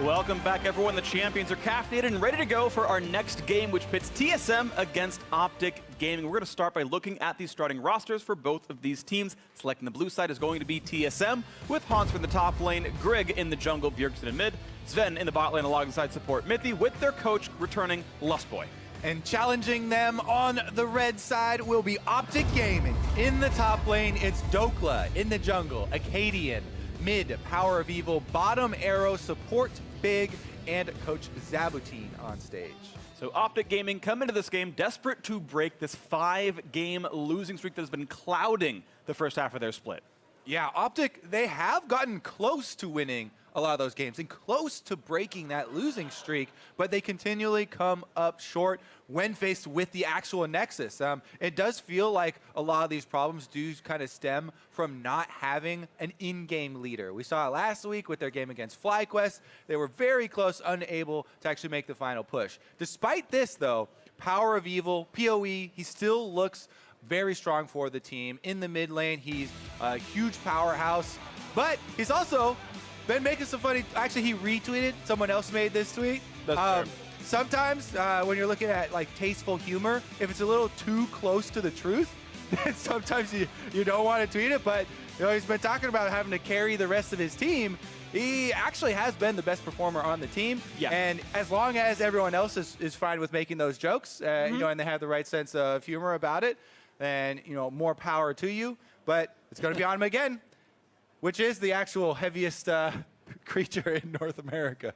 Welcome back, everyone. The champions are caffeinated and ready to go for our next game, which pits TSM against OpTic Gaming. We're going to start by looking at the starting rosters for both of these teams. Selecting the blue side is going to be TSM, with Hans in the top lane, Grig in the jungle, Bjergsen in mid, Sven in the bot lane alongside support Mithy, with their coach returning Lustboy. And challenging them on the red side will be OpTic Gaming. In the top lane, it's Dokla. In the jungle, Acadian. Mid, Power of Evil. Bottom, Arrow. Support, Big. And Coach Zabutin on stage. So OpTic Gaming come into this game desperate to break this 5-game losing streak that has been clouding the first half of their split. Yeah, OpTic, they have gotten close to winning a lot of those games and close to breaking that losing streak, but they continually come up short when faced with the actual Nexus. It does feel like a lot of these problems do kind of stem from not having an in-game leader. We saw it last week with their game against FlyQuest. They were very close, unable to actually make the final push. Despite this, though, Power of Evil, PoE, he still looks very strong for the team. In the mid lane, he's a huge powerhouse, but he's also been making some funny. Actually, he retweeted. Someone else made this tweet. Sometimes when you're looking at like tasteful humor, if it's a little too close to the truth, then sometimes you don't want to tweet it. But you know, he's been talking about having to carry the rest of his team. He actually has been the best performer on the team. Yeah. And as long as everyone else is fine with making those jokes, you know, and they have the right sense of humor about it, then you know, more power to you. But it's going to be on him again, which is the actual heaviest creature in North America.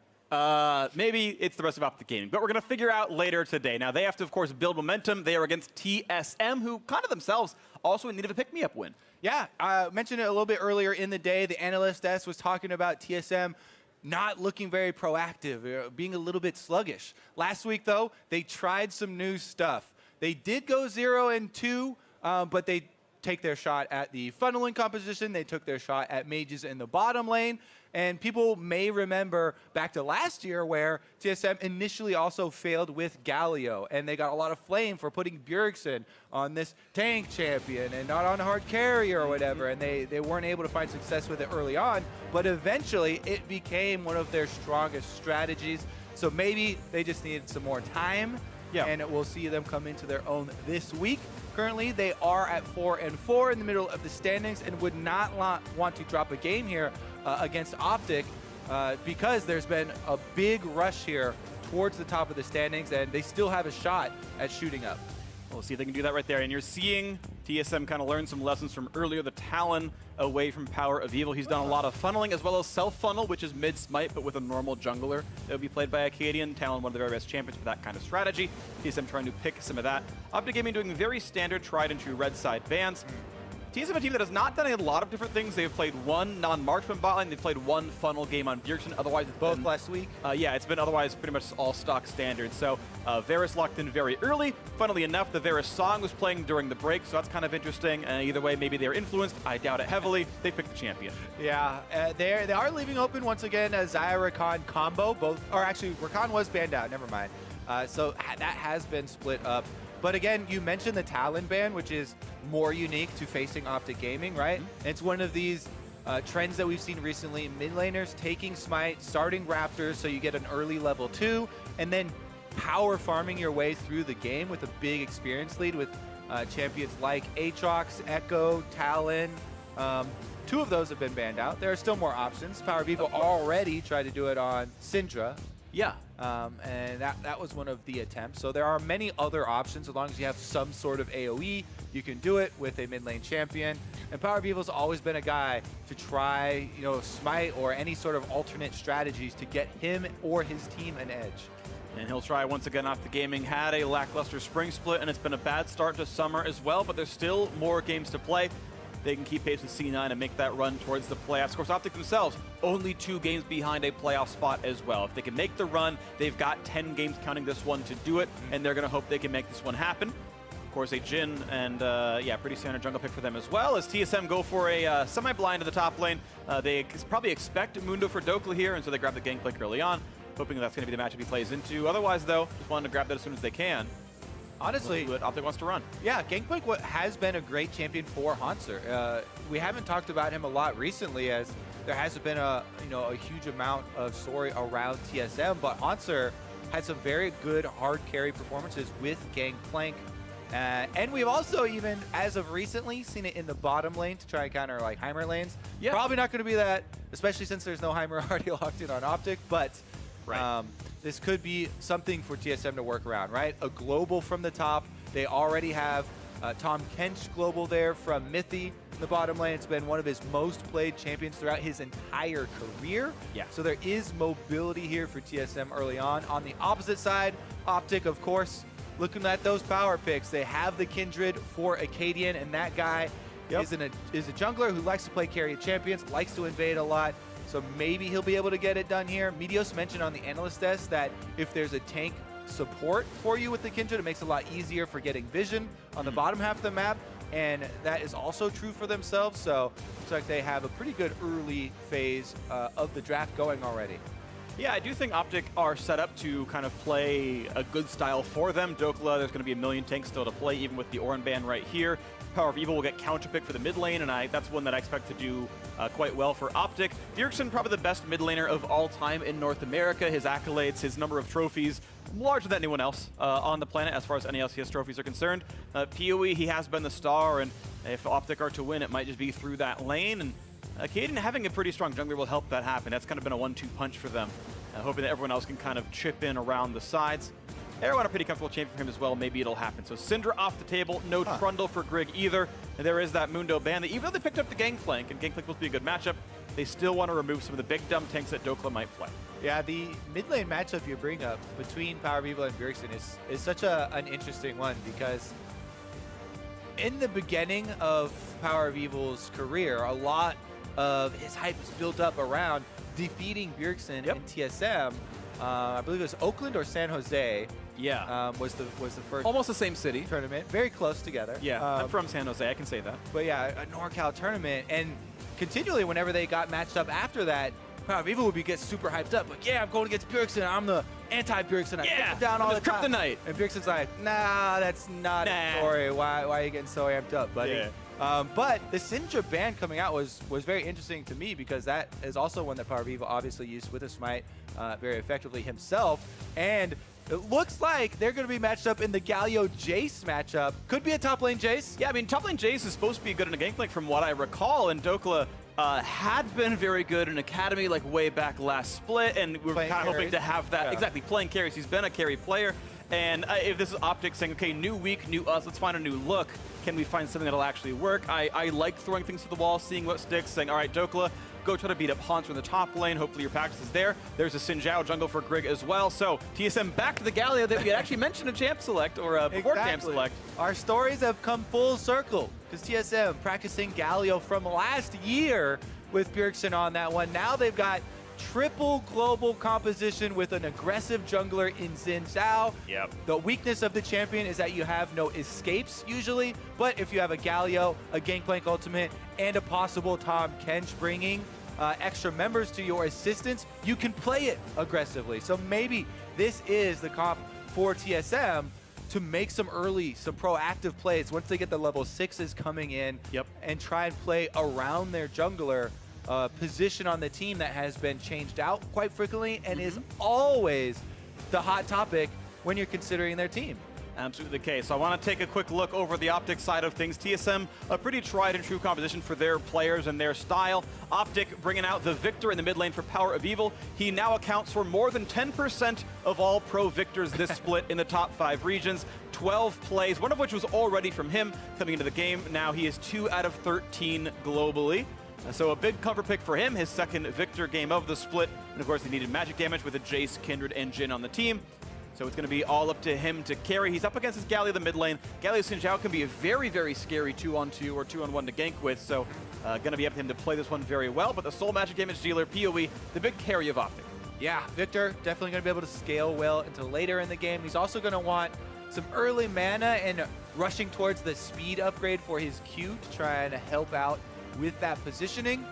Maybe it's the rest of OpTic Gaming, but we're going to figure out later today. Now, they have to, of course, build momentum. They are against TSM, who kind of themselves also in need of a pick-me-up win. Yeah, I mentioned it a little bit earlier in the day. The analyst S was talking about TSM not looking very proactive, being a little bit sluggish. Last week, though, they tried some new stuff. They did go 0-2, but they take their shot at the funneling composition. They took their shot at mages in the bottom lane. And people may remember back to last year where TSM initially also failed with Galio, and they got a lot of flame for putting Bjergsen on this tank champion and not on hard carry or whatever, and they weren't able to find success with it early on, but eventually it became one of their strongest strategies. So maybe they just needed some more time, and we'll see them come into their own this week. Currently, they are at 4-4 in the middle of the standings and would not want to drop a game here against OpTic because there's been a big rush here towards the top of the standings, and they still have a shot at shooting up. We'll see if they can do that right there. And you're seeing TSM kind of learn some lessons from earlier. The Talon away from Power of Evil. He's done a lot of funneling as well as self-funnel, which is mid-smite, but with a normal jungler. That would be played by Acadian. Talon, one of the very best champions for that kind of strategy. TSM trying to pick some of that. OpTic Gaming doing very standard tried-and-true red side bans. TSM, a team that has not done a lot of different things. They've played one non-marksman bot lane. They've played one funnel game on Bjergsen. Otherwise, it's both last week. Yeah, it's been otherwise pretty much all stock standard. So Varus locked in very early. Funnily enough, the Varus song was playing during the break, so that's kind of interesting. Either way, maybe they're influenced. I doubt it heavily. They picked the champion. Yeah, they are leaving open once again a Xayah Rakan combo. Or actually, Rakan was banned out. Never mind. So that has been split up. But again, you mentioned the Talon ban, which is more unique to facing OpTic Gaming, right? It's one of these trends that we've seen recently. Mid laners taking Smite, starting Raptors, so you get an early level 2, and then power farming your way through the game with a big experience lead with champions like Aatrox, Echo, Talon. 2 of those have been banned out. There are still more options. Power of Evil already tried to do it on Syndra. Yeah. And that was one of the attempts. So there are many other options. As long as you have some sort of AoE, you can do it with a mid lane champion. And Power of Evil's always been a guy to try, you know, Smite or any sort of alternate strategies to get him or his team an edge. And he'll try once again. OpTic Gaming had a lackluster spring split, and it's been a bad start to summer as well, but there's still more games to play. They can keep pace with C9 and make that run towards the playoffs. Of course, OpTic themselves, only 2 games behind a playoff spot as well. If they can make the run, they've got 10 games counting this one to do it, and they're going to hope they can make this one happen. Of course, a Jhin and, yeah, pretty standard jungle pick for them as well, as TSM go for a semi-blind to the top lane. They probably expect Mundo for Dokla here, and so they grab the Gangplank early on, hoping that's going to be the matchup he plays into. Otherwise, though, just wanted to grab that as soon as they can. Honestly, what OpTic wants to run. Yeah, Gangplank has been a great champion for Hanser. We haven't talked about him a lot recently, as there hasn't been a huge amount of story around TSM, but Hanser had some very good hard carry performances with Gangplank. And we've also even, as of recently, seen it in the bottom lane to try and counter like Heimer lanes. Yeah. Probably not going to be that, especially since there's no Heimer already locked in on OpTic, but Right. this could be something for TSM to work around, right? A global from the top. They already have Tom Kench global there from Mythy in the bottom lane. It's been one of his most played champions throughout his entire career. Yeah. So there is mobility here for TSM early on. On the opposite side, OpTic, of course, looking at those power picks. They have the Kindred for Acadian, and that guy is a jungler who likes to play carry champions, likes to invade a lot. So maybe he'll be able to get it done here. Meteos mentioned on the analyst desk that if there's a tank support for you with the Kindred, it makes it a lot easier for getting vision on the bottom half of the map, and that is also true for themselves. So looks like they have a pretty good early phase of the draft going already. Yeah, I do think OpTic are set up to kind of play a good style for them. Dokla, there's going to be a million tanks still to play, even with the Oran ban right here. Power of Evil will get counterpick for the mid lane, and that's one that I expect to do quite well for OpTic. Bjergsen, probably the best mid laner of all time in North America. His accolades, his number of trophies, larger than anyone else on the planet as far as any LCS trophies are concerned. PoE, he has been the star, and if OpTic are to win, it might just be through that lane. And Caden having a pretty strong jungler will help that happen. That's kind of been a 1-2 punch for them. Hoping that everyone else can kind of chip in around the sides. Everyone a pretty comfortable champion for him as well. Maybe it'll happen. So Syndra off the table. No Trundle for Grig either. And there is that Mundo ban that even though they picked up the Gangplank, and Gangplank will be a good matchup, they still want to remove some of the big dumb tanks that Dokla might play. Yeah, the mid lane matchup you bring up between Power of Evil and Bjergsen is such an interesting one, because in the beginning of Power of Evil's career, a lot of his hype was built up around defeating Bjergsen in TSM. I believe it was Oakland or San Jose. Yeah. Was the first Almost the same city. tournament. Very close together. Yeah, I'm from San Jose, I can say that. But yeah, a NorCal tournament. And continually, whenever they got matched up after that, Power of Evil would get super hyped up. Like, yeah, I'm going against Bjergsen. I'm the anti-Bjergsen. I put him down all the time. Kryptonite. And Bjergsen's like, nah, that's not a story. Why are you getting so amped up, buddy? Yeah. But the Syndra ban coming out was very interesting to me, because that is also one that Power of Evil obviously used with a smite very effectively himself. And it looks like they're going to be matched up in the Galio Jace matchup. Could be a top lane Jace. Yeah, I mean, top lane Jace is supposed to be good in a Gangplank from what I recall, and Dokla had been very good in Academy like way back last split, and we were kind of hoping to have that. Exactly, playing carries. He's been a carry player. And if this is OpTic saying, okay, new week, new us, let's find a new look. Can we find something that'll actually work? I like throwing things to the wall, seeing what sticks, saying, all right, Dokla, go try to beat up Hanser in the top lane. Hopefully your practice is there. There's a Xin Zhao jungle for Grig as well. So TSM back to the Galio that we had actually mentioned in Champ Select, or before Champ Select. Our stories have come full circle, because TSM practicing Galio from last year with Bjergsen on that one. Now they've got triple global composition with an aggressive jungler in Xin Zhao. Yep. The weakness of the champion is that you have no escapes usually, but if you have a Galio, a Gangplank ultimate, and a possible Tom Kench bringing extra members to your assistance, you can play it aggressively. So maybe this is the comp for TSM to make some proactive plays once they get the level 6s coming in, and try and play around their jungler. Position on the team that has been changed out quite frequently and is always the hot topic when you're considering their team. Absolutely the case. So I want to take a quick look over the OpTic side of things. TSM, a pretty tried and true composition for their players and their style. OpTic bringing out the Victor in the mid lane for Power of Evil. He now accounts for more than 10% of all pro Victors this split in the top 5 regions. 12 plays, one of which was already from him coming into the game. Now he is 2 out of 13 globally. So a big cover pick for him, his second Victor game of the split. And of course, he needed magic damage with a Jace, Kindred, and Jhin on the team. So it's going to be all up to him to carry. He's up against his Galio the mid lane. Galio Xin Zhao can be a very, very scary 2-on-2 or 2-on-1 to gank with. So going to be up to him to play this one very well. But the sole magic damage dealer, PoE, the big carry of OpTic. Yeah, Victor definitely going to be able to scale well until later in the game. He's also going to want some early mana and rushing towards the speed upgrade for his Q to try and help out with that positioning.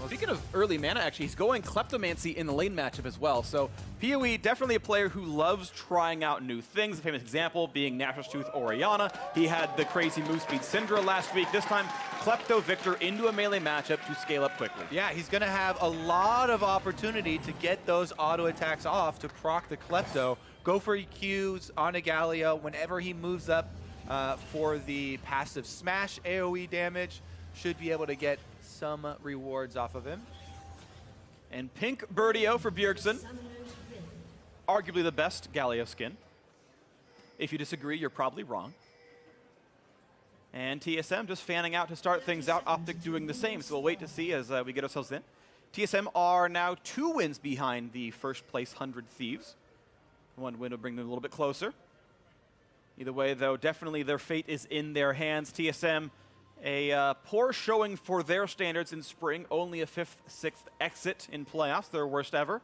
Speaking of early mana, actually, he's going Kleptomancy in the lane matchup as well. So PoE, definitely a player who loves trying out new things. A famous example being Natural Tooth Orianna. He had the crazy move speed Syndra last week. This time, Klepto Victor into a melee matchup to scale up quickly. Yeah, he's going to have a lot of opportunity to get those auto attacks off to proc the Klepto. Go for EQs on a Galio whenever he moves up for the passive smash AoE damage. Should be able to get some rewards off of him. And Pink Birdio for Bjergsen. Arguably the best Galio skin. If you disagree, you're probably wrong. And TSM just fanning out to start things out. OpTic doing the same, so we'll wait to see as we get ourselves in. TSM are now 2 wins behind the first place 100 Thieves. 1 win will bring them a little bit closer. Either way, though, definitely their fate is in their hands. TSM, a poor showing for their standards in spring. Only a 5th, 6th exit in playoffs, their worst ever.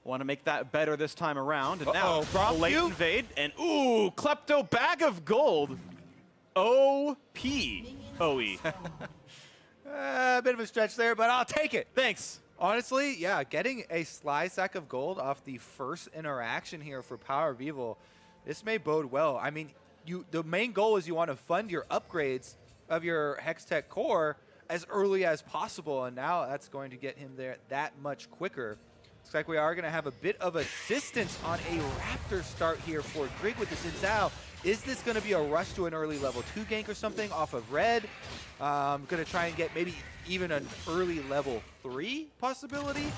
Want to make that better this time around. And now, a late invade. And ooh, Klepto bag of gold. O-P-O-E. A bit of a stretch there, but I'll take it. Thanks. Honestly, yeah, getting a Sly Sack of Gold off the first interaction here for Power of Evil, this may bode well. I mean, the main goal is you want to fund your upgrades of your Hextech core as early as possible, and now that's going to get him there that much quicker. Looks like we are going to have a bit of assistance on a Raptor start here for Grig with the Xin Zhao. Is this going to be a rush to an early level 2 gank or something off of Red? Going to try and get maybe even an early level 3 possibility.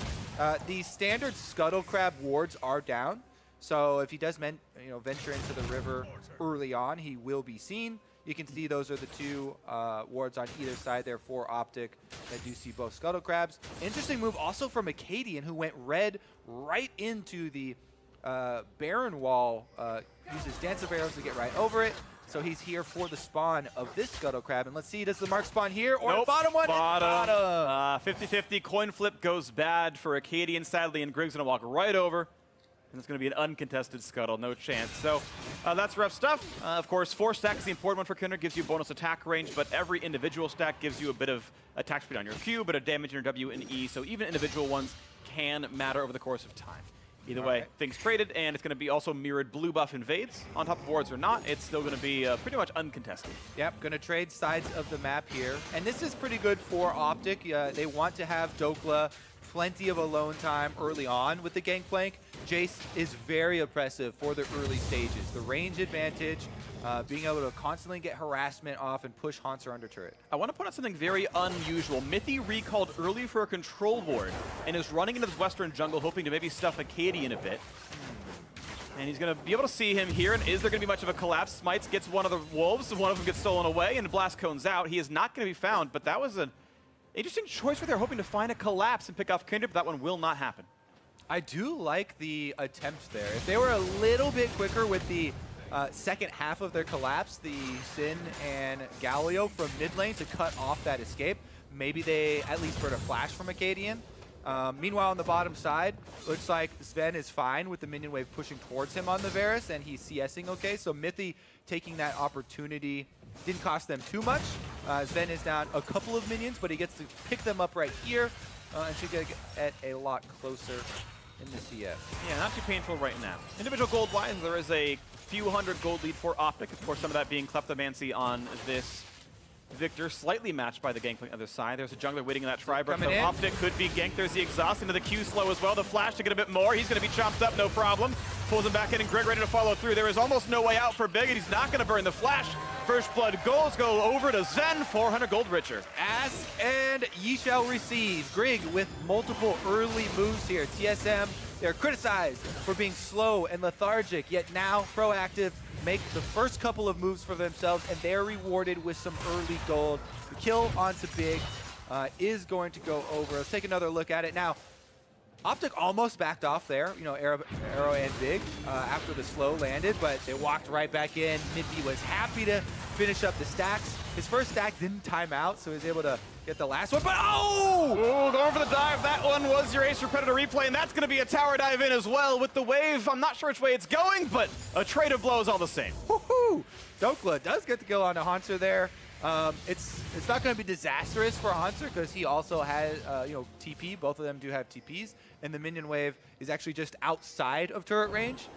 The standard Scuttle Crab wards are down, so if he does venture into the river early on, he will be seen. You can see those are the 2 wards on either side there for OpTic. I do see both Scuttle Crabs. Interesting move also from Acadian, who went red right into the Baron wall. Uses Dance of Arrows to get right over it. So he's here for the spawn of this Scuttle Crab. And let's see, does the Mark spawn here or nope. bottom one? Bottom. 50-50 coin flip goes bad for Acadian, sadly, and Grig's going to walk right over. And it's going to be an uncontested Scuttle, no chance. So that's rough stuff. Of course, 4 stack is the important one for Kinder, gives you bonus attack range, but every individual stack gives you a bit of attack speed on your Q, but a damage in your W and E, so even individual ones can matter over the course of time. Either way, things traded, and it's going to be also mirrored blue buff invades. On top of wards or not, it's still going to be pretty much uncontested. Yep, going to trade sides of the map here. And this is pretty good for OpTic. They want to have Dokla plenty of alone time early on with the Gangplank. Jace is very oppressive for the early stages. The range advantage, being able to constantly get harassment off and push Haunter under turret. I want to point out something very unusual. Mithy recalled early for a control ward and is running into this western jungle hoping to maybe stuff Acadian a bit. And he's going to be able to see him here. And is there going to be much of a collapse? Smites gets one of the wolves, one of them gets stolen away, and Blast Cone's out. He is not going to be found, but that was an interesting choice where they're hoping to find a collapse and pick off Kinder, but that one will not happen. I do like the attempt there. If they were a little bit quicker with the second half of their collapse, the Sin and Galio from mid lane to cut off that escape, maybe they at least burn a flash from Acadian. Meanwhile, on the bottom side, looks like Sven is fine with the minion wave pushing towards him on the Varus, and he's CSing okay. So Mithy taking that opportunity didn't cost them too much. Sven is down a couple of minions, but he gets to pick them up right here and should get at a lot closer in the CS. Yeah, not too painful right now. Individual gold-wise, there is a few hundred gold lead for OpTic. Of course, some of that being Kleptomancy on this Victor, slightly matched by the Gangplank on the other side. There's a jungler waiting in that Triburst. So OpTic could be ganked. There's the exhaust into the Q slow as well. The flash to get a bit more. He's going to be chopped up, no problem. Pulls him back in, and Grig ready to follow through. There is almost no way out for Big, and he's not going to burn the flash. First blood goals go over to Zen, 400 gold richer. Ask and ye shall receive. Grig with multiple early moves here. TSM, they're criticized for being slow and lethargic, yet now proactive, make the first couple of moves for themselves, and they're rewarded with some early gold. The kill onto Big is going to go over. Let's take another look at it now. OpTic almost backed off there, Arrow and Big after the slow landed, but they walked right back in. Mithy was happy to finish up the stacks. His first stack didn't time out, so he was able to get the last one, but oh! Ooh, going for the dive. That one was your Ace for Predator replay, and that's going to be a tower dive in as well with the wave. I'm not sure which way it's going, but a trade of blows all the same. Woohoo! Dokla does get the kill on the Haunter there. It's not going to be disastrous for Hunter because he also has TP. Both of them do have TPs, and the minion wave is actually just outside of turret range,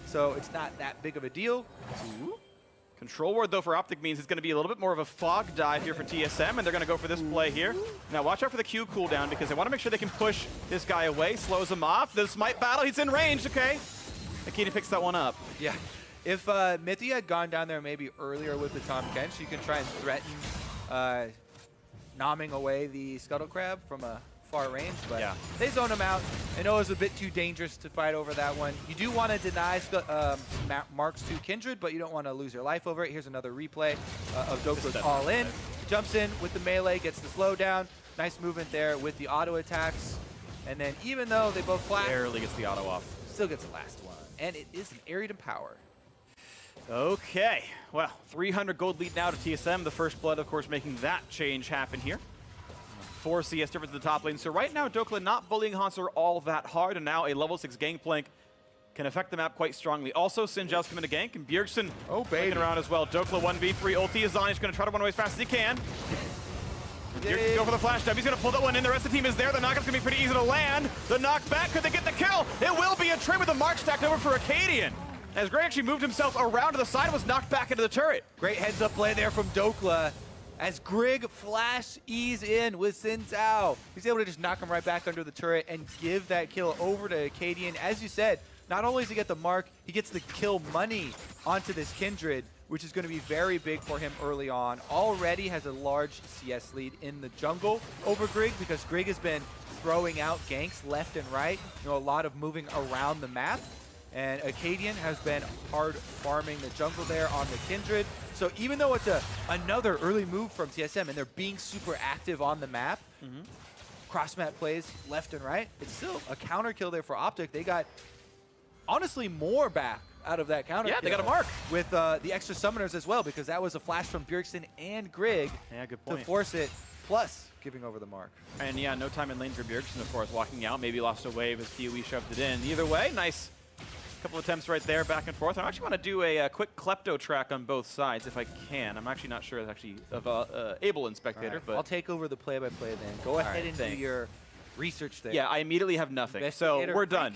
so it's not that big of a deal. Ooh. Control ward, though, for OpTic means it's going to be a little bit more of a fog dive here for TSM, and they're going to go for this play here. Now, watch out for the Q cooldown because they want to make sure they can push this guy away, slows him off. The smite battle, he's in range, okay. Akini picks that one up. Yeah. If Mithy had gone down there maybe earlier with the Tom Kench, you can try and threaten nomming away the Scuttle Crab from a far range, but yeah, they zone him out. I know it was a bit too dangerous to fight over that one. You do want to deny marks to Kindred, but you don't want to lose your life over it. Here's another replay of Dokla's all in. Jumps in with the melee, gets the slowdown. Nice movement there with the auto attacks. And then even though they both flash, barely gets the auto off. Still gets the last one. And it is an area to power. Okay, well, 300 gold lead now to TSM. The first blood, of course, making that change happen here. 4 CS difference in the top lane. So right now, Dokla not bullying Hanser all that hard, and now a level 6 Gangplank can affect the map quite strongly. Also, Sinjal's coming to gank, and Bjergsen looking around as well. Dokla 1v3, ulti is on. He's going to try to run away as fast as he can. Bjergsen go for the flash jump. He's going to pull that one in. The rest of the team is there. The knockup's going to be pretty easy to land. The knockback, could they get the kill? It will be a trade with the mark stacked over for Acadian. As Greg actually moved himself around to the side and was knocked back into the turret. Great heads-up play there from Dokla. As Grig flash ease in with Xin Zhao. He's able to just knock him right back under the turret and give that kill over to Acadian. As you said, not only does he get the mark, he gets the kill money onto this Kindred, which is going to be very big for him early on. Already has a large CS lead in the jungle over Grig because Grig has been throwing out ganks left and right. A lot of moving around the map. And Acadian has been hard farming the jungle there on the Kindred. So even though it's another early move from TSM and they're being super active on the map, cross-map plays left and right, it's still a counter kill there for OpTic. They got, honestly, more back out of that counter kill. Yeah, they got a mark. With the extra summoners as well, because that was a flash from Bjergsen and Grig to force it, plus giving over the mark. And yeah, no time in lane for Bjergsen, of course, walking out. Maybe lost a wave as PoE shoved it in. Either way, nice. Couple attempts right there, back and forth. I actually want to do a quick klepto track on both sides if I can. I'm actually not sure it's actually able in Spectator, but I'll take over the play-by-play then. Go ahead and do your research there. Yeah, I immediately have nothing, so we're done.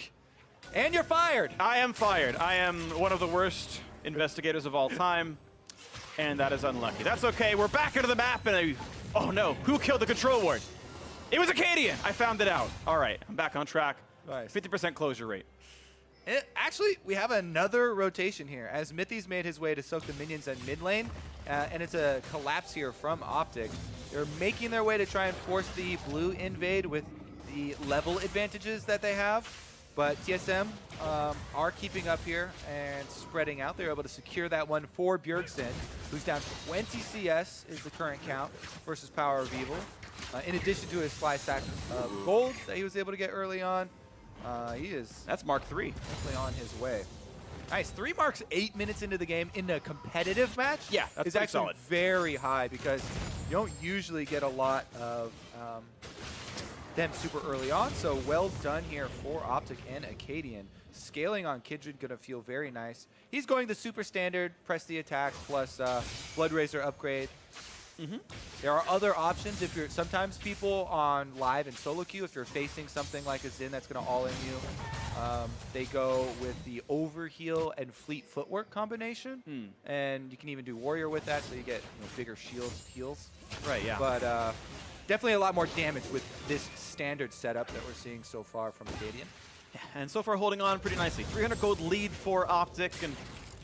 And you're fired. I am fired. I am one of the worst investigators of all time, and that is unlucky. That's okay. We're back into the map, and oh no, who killed the control ward? It was Acadian. I found it out. All right, I'm back on track. Nice. 50% closure rate. Actually, we have another rotation here as Mithy's made his way to soak the minions at mid lane, and it's a collapse here from OpTic. They're making their way to try and force the blue invade with the level advantages that they have, but TSM are keeping up here and spreading out. They're able to secure that one for Bjergsen, who's down 20 CS is the current count versus Power of Evil, in addition to his fly stack of gold that he was able to get early on. That's Mark 3. Definitely on his way. Nice. 3 marks 8 minutes into the game in a competitive match. Yeah, that's is actually solid. Very high because you don't usually get a lot of them super early on. So well done here for OpTic and Acadian. Scaling on Kindred gonna feel very nice. He's going the super standard, press the attack plus Blood Razor upgrade. There are other options if you're, sometimes people on live and solo queue, if you're facing something like a Xin that's going to all-in you, they go with the overheal and fleet footwork combination. And you can even do warrior with that, so you get bigger shields, heals. Right, yeah. But definitely a lot more damage with this standard setup that we're seeing so far from Acadian. Yeah, and so far holding on pretty nicely. 300 gold lead for OpTic, and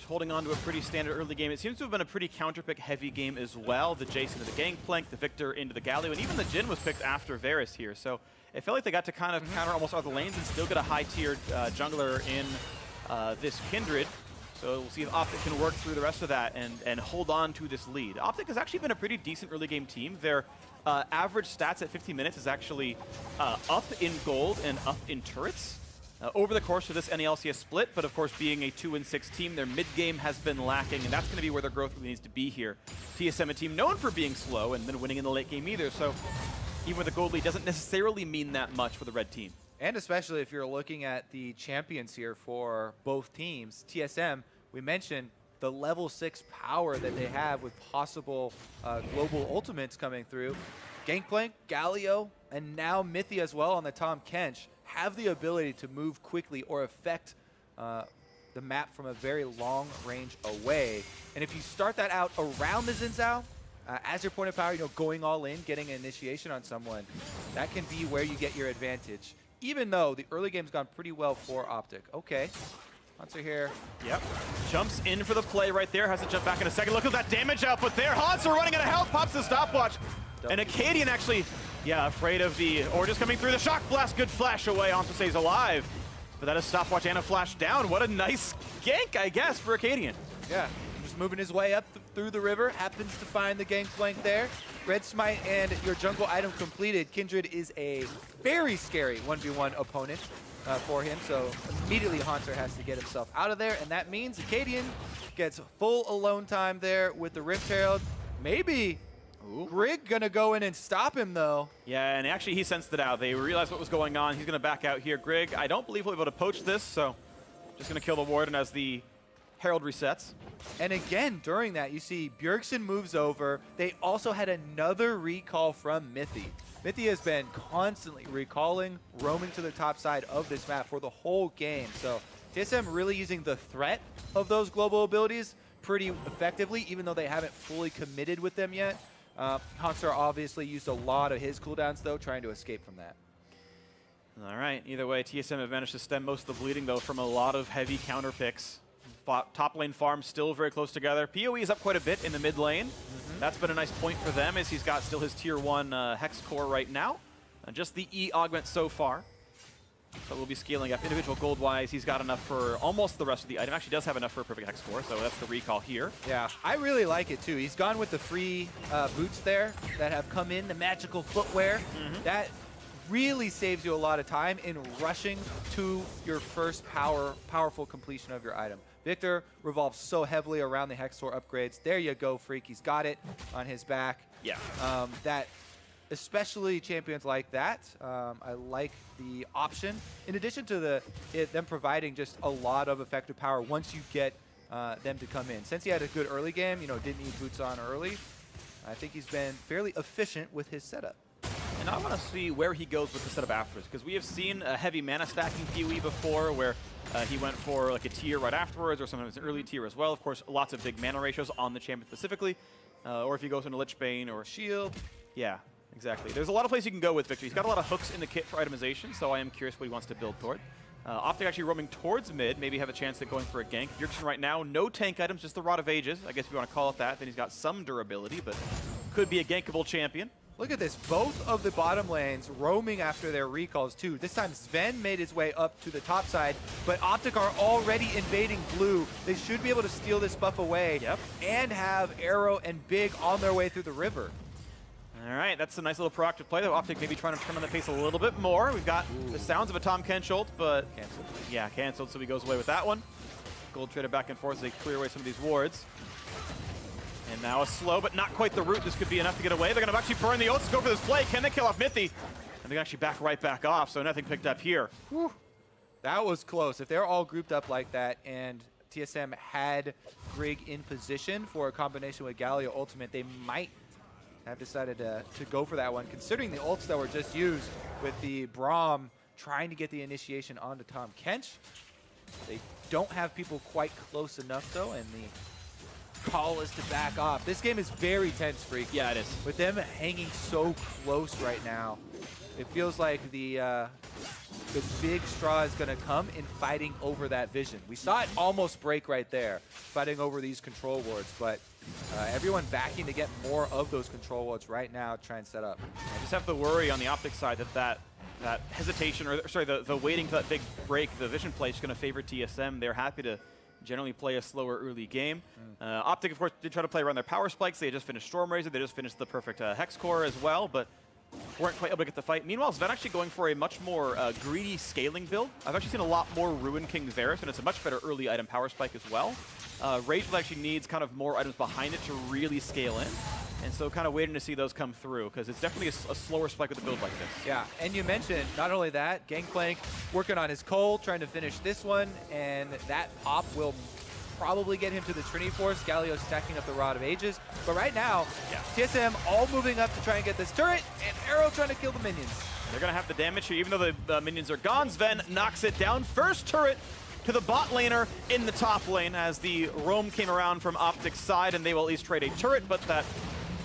holding on to a pretty standard early game. It seems to have been a pretty counterpick heavy game as well. The Jason into the Gangplank, the Victor into the Galio, and even the Jhin was picked after Varus here. So it felt like they got to kind of counter almost all the lanes and still get a high-tiered jungler in this Kindred. So we'll see if OpTic can work through the rest of that and hold on to this lead. OpTic has actually been a pretty decent early game team. Their average stats at 50 minutes is actually up in gold and up in turrets. Over the course of this LCS split, but of course being a 2-6 team, their mid-game has been lacking, and that's going to be where their growth really needs to be here. TSM, a team known for being slow and then winning in the late game either, so even with a gold lead doesn't necessarily mean that much for the red team. And especially if you're looking at the champions here for both teams, TSM, we mentioned, the level 6 power that they have with possible global ultimates coming through. Gangplank, Galio, and now Mithy as well on the Tahm Kench have the ability to move quickly or affect the map from a very long range away. And if you start that out around the Xin Zhao, as your point of power, going all in, getting an initiation on someone, that can be where you get your advantage. Even though the early game's gone pretty well for OpTic. Okay, Hanser here. Yep, jumps in for the play right there, has to jump back in a second. Look at that damage output there. Hanser running out of health, pops the stopwatch. And Acadian actually, afraid of the Orges coming through. The shock blast, good flash away. Hanser stays alive. But that is stopwatch and a flash down. What a nice gank, I guess, for Acadian. Yeah, just moving his way up through the river, happens to find the Gangplank there. Red Smite and your jungle item completed. Kindred is a very scary 1v1 opponent for him, so immediately Hanser has to get himself out of there, and that means Acadian gets full alone time there with the Rift Herald. Maybe Grig gonna go in and stop him though. Yeah, and actually he sensed it out. They realized what was going on. He's gonna back out here. Grig, I don't believe he'll be able to poach this, so just gonna kill the Warden as the Herald resets. And again, during that, you see Bjergsen moves over. They also had another recall from Mithy. Mithy has been constantly recalling, roaming to the top side of this map for the whole game. So TSM really using the threat of those global abilities pretty effectively, even though they haven't fully committed with them yet. Hanser obviously used a lot of his cooldowns, though, trying to escape from that. All right, either way, TSM have managed to stem most of the bleeding, though, from a lot of heavy counter picks. Top lane farm still very close together. PoE is up quite a bit in the mid lane. That's been a nice point for them, as he's got still his tier 1 Hex core right now. Just the E augment so far. But we'll be scaling up individual gold-wise. He's got enough for almost the rest of the item. Actually does have enough for a perfect Hex core, so that's the recall here. Yeah, I really like it too. He's gone with the free boots there that have come in, the magical footwear. That really saves you a lot of time in rushing to your first powerful completion of your item. Victor revolves so heavily around the Hex core upgrades. There you go, Freak. He's got it on his back. Yeah. That especially champions like that, I like the option. In addition to them providing just a lot of effective power once you get them to come in. Since he had a good early game, didn't need boots on early, I think he's been fairly efficient with his setup. And I want to see where he goes with the setup afterwards, because we have seen a heavy mana stacking PoE before where he went for like a tier right afterwards, or sometimes an early tier as well. Of course, lots of big mana ratios on the champion specifically, or if he goes into Lich Bane or Shield. Yeah. Exactly. There's a lot of places you can go with Victor. He's got a lot of hooks in the kit for itemization, so I am curious what he wants to build toward. OpTic actually roaming towards mid, maybe have a chance at going for a gank. Bjergsen right now, no tank items, just the Rod of Ages. I guess if you want to call it that, then he's got some durability, but could be a gankable champion. Look at this. Both of the bottom lanes roaming after their recalls, too. This time, Sven made his way up to the top side, but OpTic are already invading blue. They should be able to steal this buff away and have Arrow and Big on their way through the river. All right, that's a nice little proactive play, though. OpTic maybe trying to turn on the pace a little bit more. We've got the sounds of a Tahm Kench ult, but canceled. Yeah, canceled, so he goes away with that one. Gold traded back and forth as they clear away some of these wards. And now a slow, but not quite the root. This could be enough to get away. They're going to actually burn the ults, go for this play. Can they kill off Mithy? And they actually back right back off, so nothing picked up here. Whew. That was close. If they're all grouped up like that and TSM had Grig in position for a combination with Galio ultimate, they might have decided to go for that one, considering the ults that were just used with the Braum trying to get the initiation onto Tahm Kench. They don't have people quite close enough, though, and the call is to back off. This game is very tense, Freak. Yeah, it is. With them hanging so close right now, it feels like the big straw is going to come in fighting over that vision. We saw it almost break right there, fighting over these control wards, but everyone backing to get more of those control wards right now to try and set up. I just have the worry on the OpTic side that hesitation, or sorry, the waiting for that big break, the vision play is going to favor TSM. They're happy to generally play a slower early game. OpTic, of course, did try to play around their power spikes. They just finished Storm Razor. They just finished the perfect Hex core as well, but weren't quite able to get the fight. Meanwhile, Sven actually going for a much more greedy scaling build. I've actually seen a lot more Ruin King Varus, and it's a much better early item power spike as well. Rageful actually needs kind of more items behind it to really scale in. And so kind of waiting to see those come through, because it's definitely a slower spike with a build like this. Yeah, and you mentioned not only that, Gangplank working on his Cole, trying to finish this one, and that pop will probably get him to the Trinity Force. Galio stacking up the Rod of Ages. But right now, TSM all moving up to try and get this turret, and Arrow trying to kill the minions. They're going to have the damage here, even though the minions are gone. Sven knocks it down. First turret to the bot laner in the top lane as the roam came around from OpTic's side, and they will at least trade a turret, but that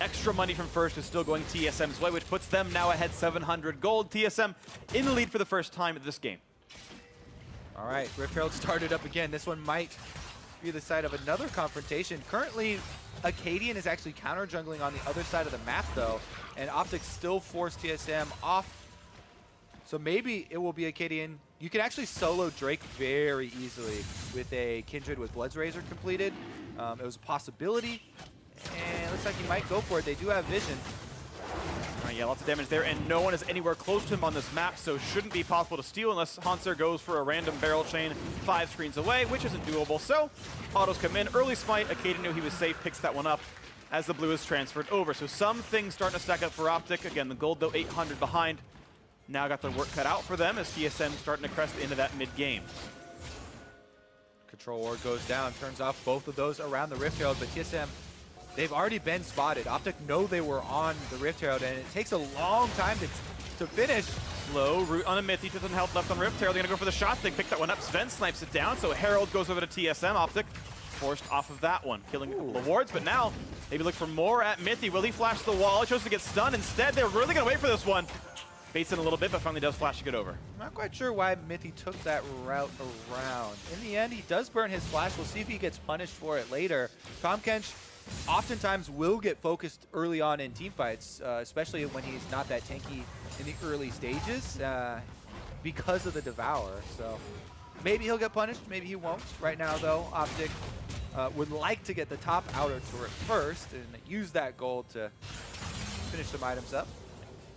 extra money from First is still going TSM's way, which puts them now ahead 700 gold. TSM in the lead for the first time at this game. All right, Rift Herald started up again. This one might be the site of another confrontation. Currently, Acadian is actually counter jungling on the other side of the map, though, and OpTic still forced TSM off. So maybe it will be Acadian. You can actually solo Drake very easily with a Kindred with Blood's Razor completed. It was a possibility, and it looks like he might go for it. They do have vision. Yeah, lots of damage there, and no one is anywhere close to him on this map, so shouldn't be possible to steal unless Hanser goes for a random barrel chain 5 screens away, which isn't doable. So autos come in. Early smite, Acadian knew he was safe, picks that one up as the blue is transferred over. So some things starting to stack up for OpTic. Again, the gold, though, 800 behind. Now got their work cut out for them as TSM starting to crest into that mid-game. Control Ward goes down, turns off both of those around the Rift Herald, but TSM, they've already been spotted. OpTic know they were on the Rift Herald, and it takes a long time to finish. Slow root on a Mythy, doesn't help left on Rift Herald. They're gonna go for the shot. They pick that one up. Sven snipes it down, so Herald goes over to TSM. OpTic forced off of that one, killing a couple of wards, but now maybe look for more at Mythy. Will he flash the wall? He chose to get stunned instead. They're really gonna wait for this one. Baits in a little bit, but finally does flash to get over. I'm not quite sure why Mythy took that route around. In the end, he does burn his flash. We'll see if he gets punished for it later. Tahm Kench oftentimes will get focused early on in teamfights, especially when he's not that tanky in the early stages because of the Devour. So maybe he'll get punished, maybe he won't. Right now, though, OpTic would like to get the top outer turret first and use that gold to finish some items up.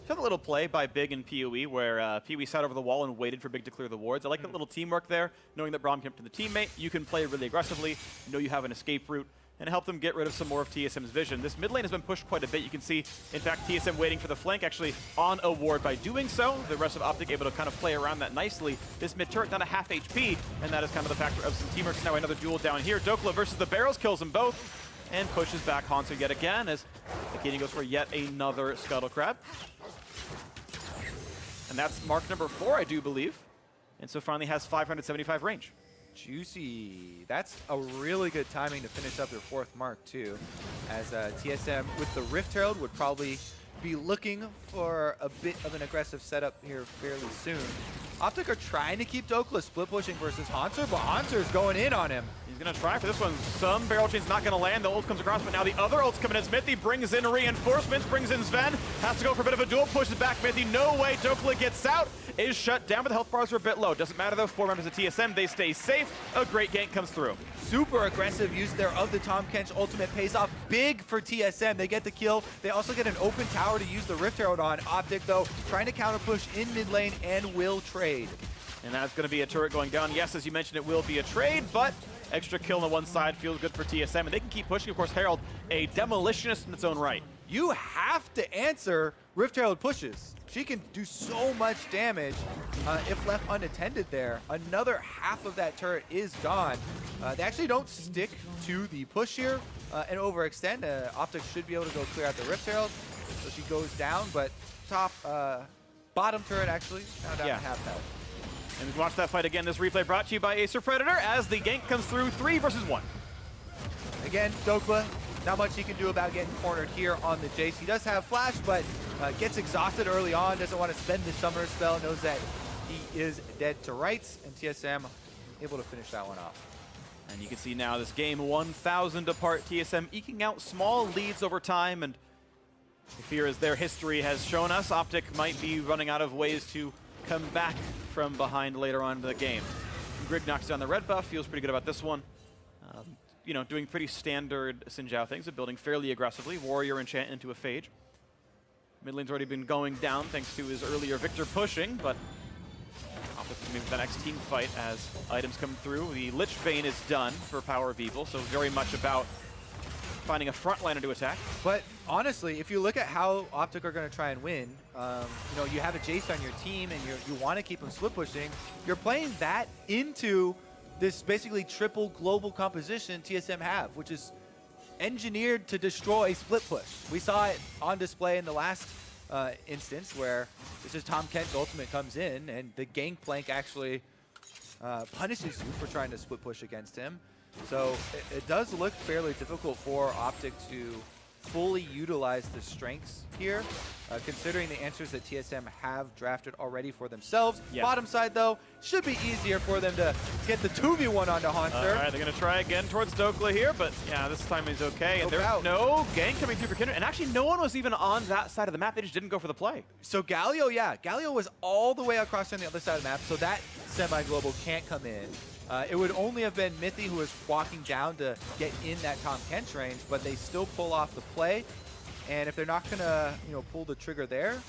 Took a little play by Big and PoE where PoE sat over the wall and waited for Big to clear the wards. I like that little teamwork there, knowing that Braum came up to the teammate. You can play really aggressively, know you have an escape route, and help them get rid of some more of TSM's vision. This mid lane has been pushed quite a bit. You can see, in fact, TSM waiting for the flank, actually on a ward by doing so. The rest of OpTic able to kind of play around that nicely. This mid turret down to half HP, and that is kind of the factor of some teamwork. Now another duel down here. Dokla versus the barrels kills them both, and pushes back Hanser yet again as Acadian goes for yet another Scuttle Crab. And that's mark number 4, I do believe. And so finally has 575 range. Juicy. That's a really good timing to finish up their 4th mark, too. As TSM with the Rift Herald would probably be looking for a bit of an aggressive setup here fairly soon. OpTic are trying to keep Dokla split pushing versus Hanser, but Hanser is going in on him. He's going to try for this one. Some barrel chain's not going to land. The ult comes across, but now the other ult's coming in. Mythy brings in reinforcements, brings in Sven. Has to go for a bit of a duel, pushes back Mythy. No way, Dokla gets out. Is shut down, but the health bars are a bit low. Doesn't matter though, 4 members of TSM, they stay safe. A great gank comes through. Super aggressive use there of the Tahm Kench ultimate pays off big for TSM. They get the kill. They also get an open tower to use the Rift Herald on. OpTic, though, trying to counter push in mid lane and will trade. And that's going to be a turret going down. Yes, as you mentioned, it will be a trade, but extra kill on the one side feels good for TSM, and they can keep pushing. Of course, Herald, a demolitionist in its own right. You have to answer Rift Herald pushes. She can do so much damage if left unattended there. Another half of that turret is gone. They actually don't stick to the push here and overextend. OpTic should be able to go clear out the Rift Herald, so she goes down, but bottom turret actually now down to half health. And we can watch that fight again. This replay brought to you by Acer Predator as the gank comes through 3 versus 1. Again, Dokla, not much he can do about getting cornered here on the Jace. He does have flash, but gets exhausted early on, doesn't want to spend the summer spell, knows that he is dead to rights, and TSM able to finish that one off. And you can see now this game 1,000 apart, TSM eking out small leads over time, and the fear is their history has shown us, OpTic might be running out of ways to come back from behind later on in the game. Grig knocks down the red buff, feels pretty good about this one. You know, doing pretty standard Xin Zhao things, of building fairly aggressively. Warrior enchant into a Phage. Mid lane's already been going down thanks to his earlier Victor pushing, but OpTic maybe the next team fight as items come through. The Lich Bane is done for Power of Evil, so very much about finding a frontliner to attack. But honestly, if you look at how OpTic are going to try and win, you know, you have a Jace on your team and you want to keep them split pushing, you're playing that into this basically triple global composition TSM have, which is engineered to destroy split push. We saw it on display in the last instance where this is Tom Kent's ultimate comes in and the Gangplank actually punishes you for trying to split push against him. So it does look fairly difficult for OpTic to fully utilize the strengths here, considering the answers that TSM have drafted already for themselves. Yeah. Bottom side, though, should be easier for them to get the 2v1 onto Haunter. All right, they're going to try again towards Dokla here, but yeah, this time he's okay. And there's no gank coming through for Kindred. And actually, no one was even on that side of the map. They just didn't go for the play. So Galio, yeah, Galio was all the way across on the other side of the map, so that semi-global can't come in. It would only have been Mithy who was walking down to get in that Tom Kent range, but they still pull off the play. And if they're not going to, pull the trigger there,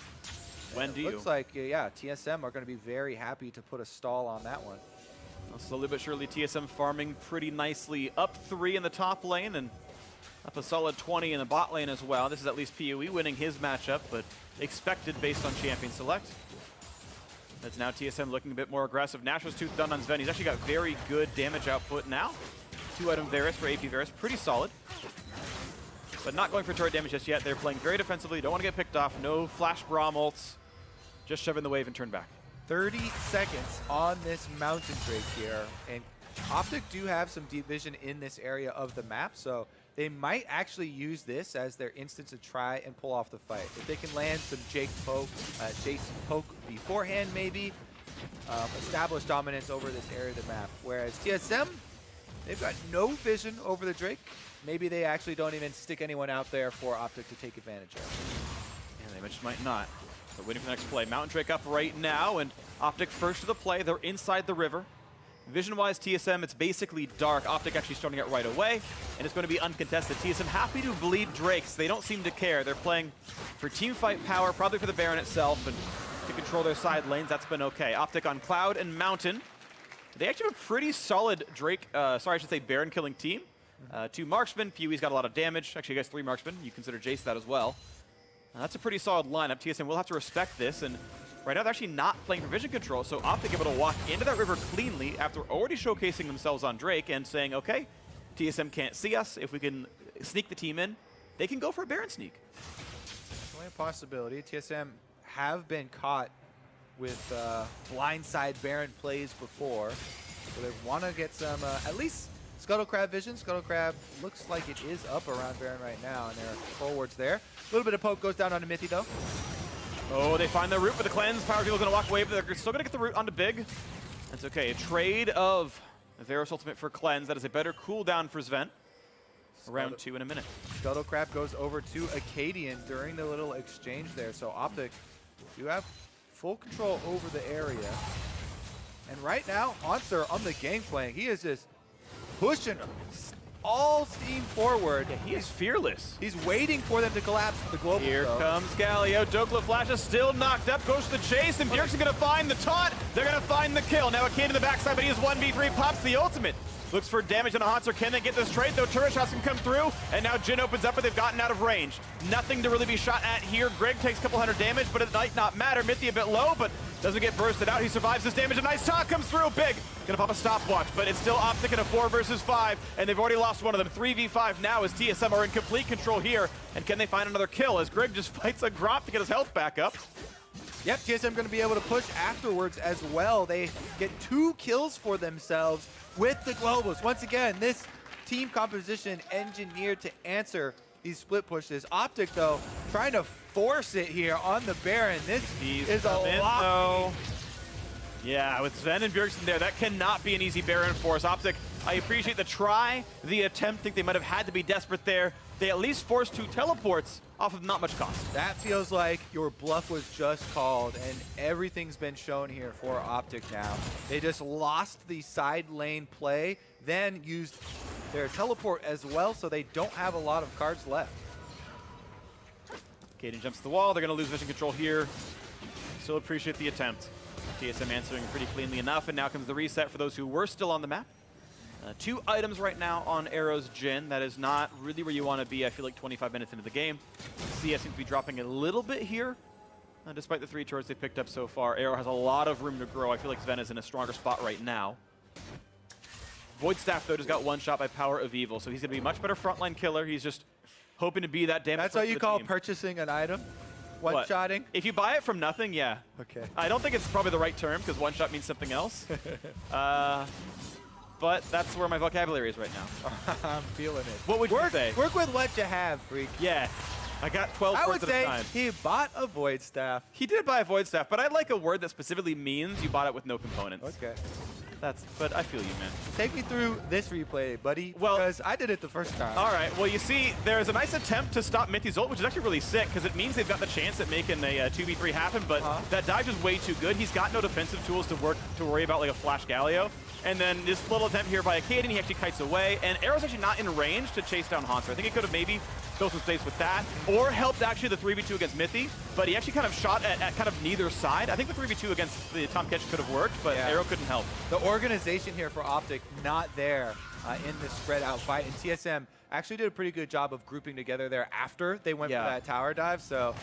looks like, yeah, TSM are going to be very happy to put a stall on that one. Well, slowly but surely, TSM farming pretty nicely. Up 3 in the top lane and up a solid 20 in the bot lane as well. This is at least PoE winning his matchup, but expected based on champion select. That's now TSM looking a bit more aggressive. Nasher's Tooth done on Sven. He's actually got very good damage output now. 2-item Varus for AP Varus, pretty solid. But not going for turret damage just yet. They're playing very defensively, don't want to get picked off. No flash Braum ults. Just shove in the wave and turn back. 30 seconds on this Mountain Drake here. And OpTic do have some deep vision in this area of the map, so they might actually use this as their instance to try and pull off the fight. If they can land some Jason poke beforehand, maybe establish dominance over this area of the map. Whereas TSM, they've got no vision over the Drake. Maybe they actually don't even stick anyone out there for OpTic to take advantage of. Yeah, they just might not. But waiting for the next play. Mountain Drake up right now, and OpTic first to the play. They're inside the river. Vision-wise, TSM, it's basically dark. OpTic actually starting it right away, and it's going to be uncontested. TSM happy to bleed Drakes. They don't seem to care. They're playing for team fight power, probably for the Baron itself, and to control their side lanes. That's been okay. OpTic on Cloud and Mountain. They actually have a pretty solid Drake, Baron killing team. 2 marksmen. PoE's got a lot of damage. Actually, you guys 3 marksmen. You consider Jace that as well. That's a pretty solid lineup. TSM will have to respect this, and right now they're actually not playing for vision control, so OpTic able to walk into that river cleanly after already showcasing themselves on Drake and saying, okay, TSM can't see us. If we can sneak the team in, they can go for a Baron sneak. Definitely a possibility. TSM have been caught with blindside Baron plays before, so they want to get some, at least Scuttlecrab vision. Scuttlecrab looks like it is up around Baron right now, and they're forwards there. A little bit of poke goes down onto Mithy, though. Oh, they find the root for the cleanse. Power Deal's going to walk away, but they're still going to get the root onto Big. That's okay. A trade of Varus ultimate for cleanse. That is a better cooldown for Sven. Round 2 in a minute. Scuttlecrab goes over to Acadian during the little exchange there. So OpTic do have full control over the area. And right now, Haunter on the Gangplank, he is just pushing all steam forward. Yeah, he is fearless. He's waiting for them to collapse the global. Here comes Galio. Dokla Flash is still knocked up. Goes to the chase, and Bjergsen going to find the taunt. They're going to find the kill. Now a kid in the backside, but he is 1v3. Pops the ultimate. Looks for damage on a Haunter. Can they get this trade? Though turret shots can come through, and now Jhin opens up, but they've gotten out of range. Nothing to really be shot at here. Greg takes a couple hundred damage, but it might not matter. Mithy a bit low, but doesn't get bursted out. He survives this damage. A nice taunt comes through. Big. Gonna pop a stopwatch, but it's still OpTic in a 4 versus 5, and they've already lost one of them. 3v5 now as TSM are in complete control here. And can they find another kill as Greg just fights a Gromp to get his health back up? Yep, TSM going to be able to push afterwards as well. They get 2 kills for themselves with the globals. Once again, this team composition engineered to answer these split pushes. OpTic, though, trying to force it here on the Baron. This is a lot. Yeah, with Sven and Bjergsen there, that cannot be an easy Baron force. OpTic, I appreciate the try, the attempt. Think they might have had to be desperate there. They at least forced 2 teleports off of not much cost. That feels like your bluff was just called, and everything's been shown here for OpTic now. They just lost the side lane play, then used their teleport as well, so they don't have a lot of cards left. Caden jumps to the wall. They're going to lose vision control here. Still appreciate the attempt. TSM answering pretty cleanly enough, and now comes the reset for those who were still on the map. 2 items right now on Arrow's Jhin. That is not really where you want to be, I feel like, 25 minutes into the game. CS seems to be dropping a little bit here. Despite the 3 turrets they've picked up so far, Arrow has a lot of room to grow. I feel like Sven is in a stronger spot right now. Void Staff, though, just got one shot by Power of Evil, so he's going to be a much better frontline killer. He's just hoping to be that damage. That's what you call purchasing an item? One-shotting? If you buy it from nothing, yeah. Okay. I don't think it's probably the right term, because one-shot means something else. But that's where my vocabulary is right now. I'm feeling it. What would you say? Work with what you have, freak. Yeah. I got 12 words at a time. I would say he bought a Void Staff. He did buy a Void Staff, but I like a word that specifically means you bought it with no components. Okay. But I feel you, man. Take me through this replay, buddy, well, because I did it the first time. All right. Well, you see, there's a nice attempt to stop Mithy's ult, which is actually really sick, because it means they've got the chance at making a 2v3 happen, but that dive is way too good. He's got no defensive tools to worry about, like a Flash Galio. And then this little attempt here by Akaden, he actually kites away, and Arrow's actually not in range to chase down Haunter. I think he could have maybe built some space with that, or helped actually the 3v2 against Mithy, but he actually kind of shot at kind of neither side. I think the 3v2 against the Tom Ketch could have worked, but Arrow couldn't help. The organization here for OpTic not there in this spread out fight, and TSM actually did a pretty good job of grouping together there after they went for that tower dive, so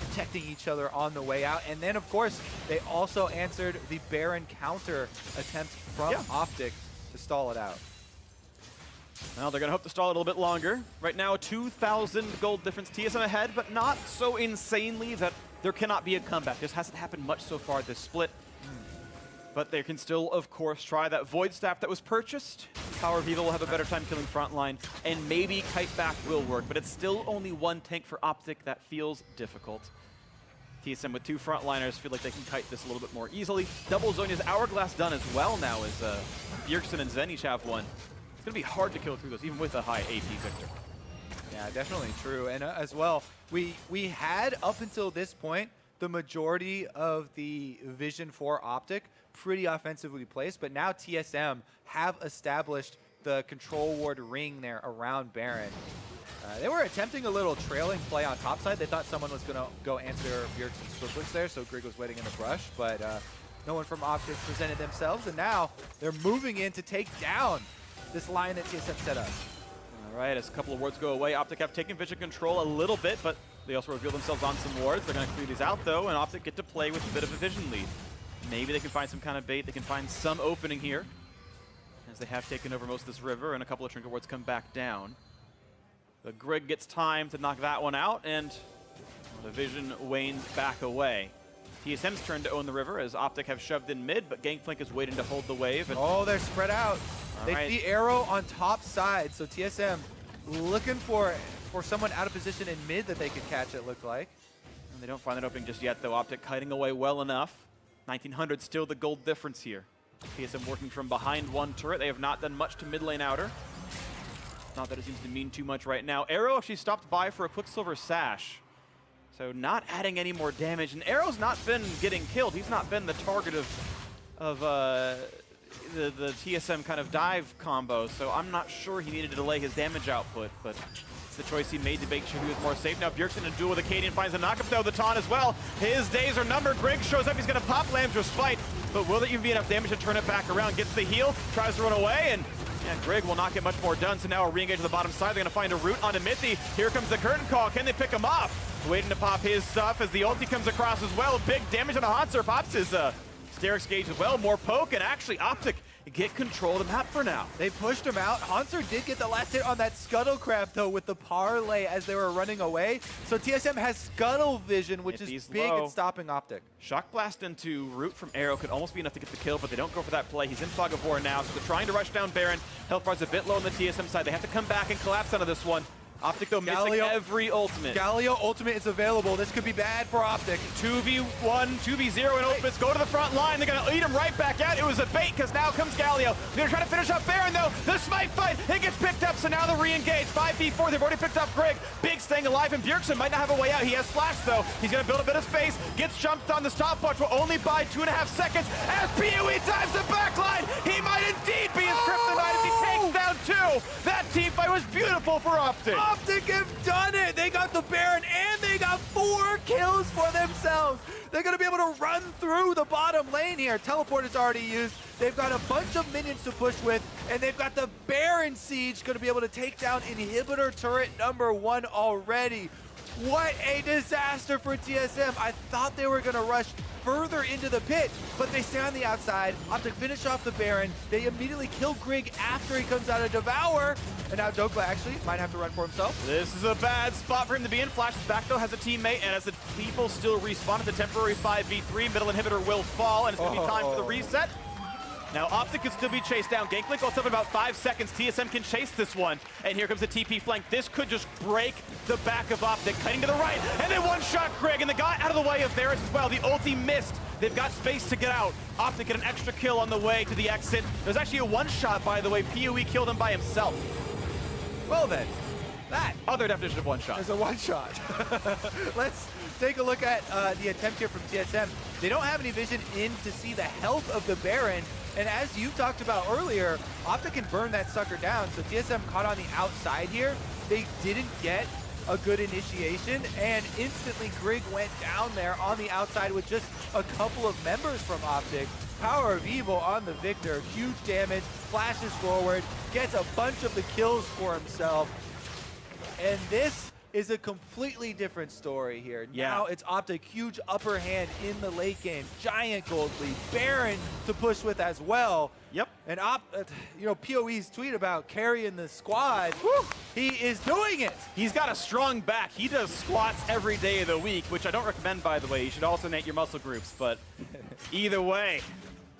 protecting each other on the way out. And then, of course, they also answered the Baron counter attempt from OpTic to stall it out. Well, they're going to hope to stall it a little bit longer. Right now, 2,000 gold difference. TSM ahead, but not so insanely that there cannot be a comeback. This hasn't happened much so far this split. But they can still, of course, try that Void Staff that was purchased. Power of Evil will have a better time killing frontline, and maybe Kite Back will work, but it's still only one tank for OpTic. That feels difficult. TSM with two frontliners feel like they can kite this a little bit more easily. Double Zonia's Hourglass done as well now as Bjergsen and Zen each have one. It's going to be hard to kill through those, even with a high AP Victor. Yeah, definitely true. And as well, we had, up until this point, the majority of the vision for OpTic pretty offensively placed, but now TSM have established the control ward ring there around Baron. They were attempting a little trailing play on top side. They thought someone was going to go answer Bjergsen's Swiftwitch there, so Grig was waiting in the brush, but no one from OpTic presented themselves, and now they're moving in to take down this line that TSM set up. All right, as a couple of wards go away, OpTic have taken vision control a little bit, but they also reveal themselves on some wards. They're going to clear these out, though, and OpTic get to play with a bit of a vision lead. Maybe they can find some kind of bait. They can find some opening here, as they have taken over most of this river, and a couple of trinket wards come back down. The Grig gets time to knock that one out, and the vision wanes back away. TSM's turn to own the river, as OpTic have shoved in mid, but Gangplank is waiting to hold the wave. And they're spread out. They see Arrow on top side, so TSM looking for someone out of position in mid that they could catch, it looked like. And they don't find that opening just yet, though. OpTic kiting away well enough. 1900 still the gold difference here. TSM working from behind one turret. They have not done much to mid lane outer. Not that it seems to mean too much right now. Arrow actually stopped by for a Quicksilver Sash, so not adding any more damage. And Arrow's not been getting killed. He's not been the target of the TSM kind of dive combo, so I'm not sure he needed to delay his damage output, but it's the choice he made to make sure he was more safe. Now Bjergsen in a duel with Akaden finds a knockup, though, the taunt as well. His days are numbered. Grig shows up. He's going to pop Lamb's Respite, but will there even be enough damage to turn it back around? Gets the heal, tries to run away, and Grig will not get much more done, so now a re-engage to the bottom side. They're going to find a route onto Mithy. Here comes the curtain call. Can they pick him off? Waiting to pop his stuff as the ulti comes across as well. Big damage on the Haunter. Pops his Sterix Gauge as well. More poke, and actually OpTic get control of the map for now. They pushed him out. Haunter did get the last hit on that Scuttlecraft, though, with the parlay as they were running away. So TSM has Scuttle Vision, which is big at stopping OpTic. Shock Blast into Root from Arrow could almost be enough to get the kill, but they don't go for that play. He's in Fog of War now, so they're trying to rush down Baron. Health bar's a bit low on the TSM side. They have to come back and collapse out of this one. OpTic, though, missing every ultimate. Galio ultimate is available. This could be bad for OpTic. 2v1, 2v0 in ultimates. Go to the front line. They're going to eat him right back out. It was a bait, because now comes Galio. They're trying to finish up Baron, though. The smite fight, it gets picked up, so now the re-engage. 5v4, they've already picked up Grig. Big staying alive, and Bjergsen might not have a way out. He has flash, though. He's going to build a bit of space. Gets jumped on the stopwatch, will only buy 2.5 seconds. As PoE dives the backline, he might indeed be his kryptonite as he takes down two. That team fight was beautiful for OpTic. OpTic have done it. They got the Baron, and they got 4 kills for themselves. They're going to be able to run through the bottom lane here. Teleport is already used. They've got a bunch of minions to push with, and they've got the Baron Siege going to be able to take down inhibitor turret number 1 already. What a disaster for TSM. I thought they were going to rush further into the pit, but they stay on the outside. OpTic finish off the Baron. They immediately kill Grig after he comes out of Devour. And now Dokla actually might have to run for himself. This is a bad spot for him to be in. Flash's back though, has a teammate, and as the people still respawn at the temporary 5v3, middle inhibitor will fall, and it's going to be time for the reset. Now OpTic can still be chased down. Gangplank goes up in about 5 seconds. TSM can chase this one. And here comes the TP flank. This could just break the back of OpTic. Cutting to the right. And then one-shot Craig. And the guy out of the way of Varus as well. The ulti missed. They've got space to get out. OpTic get an extra kill on the way to the exit. There's actually a one-shot, by the way. PoE killed him by himself. Well then, that other definition of one-shot. is a one-shot. Let's take a look at the attempt here from TSM. They don't have any vision in to see the health of the Baron. And as you talked about earlier, OpTic can burn that sucker down. So TSM caught on the outside here. They didn't get a good initiation, and instantly Grig went down there on the outside with just a couple of members from OpTic. Power of Evil on the Victor, huge damage, flashes forward, gets a bunch of the kills for himself. And this is a completely different story here. Yeah. Now it's OpTic, huge upper hand in the late game, giant gold lead, Baron to push with as well. Yep. And PoE's tweet about carrying the squad, whew, he is doing it. He's got a strong back. He does squats every day of the week, which I don't recommend, by the way. You should alternate your muscle groups, but either way,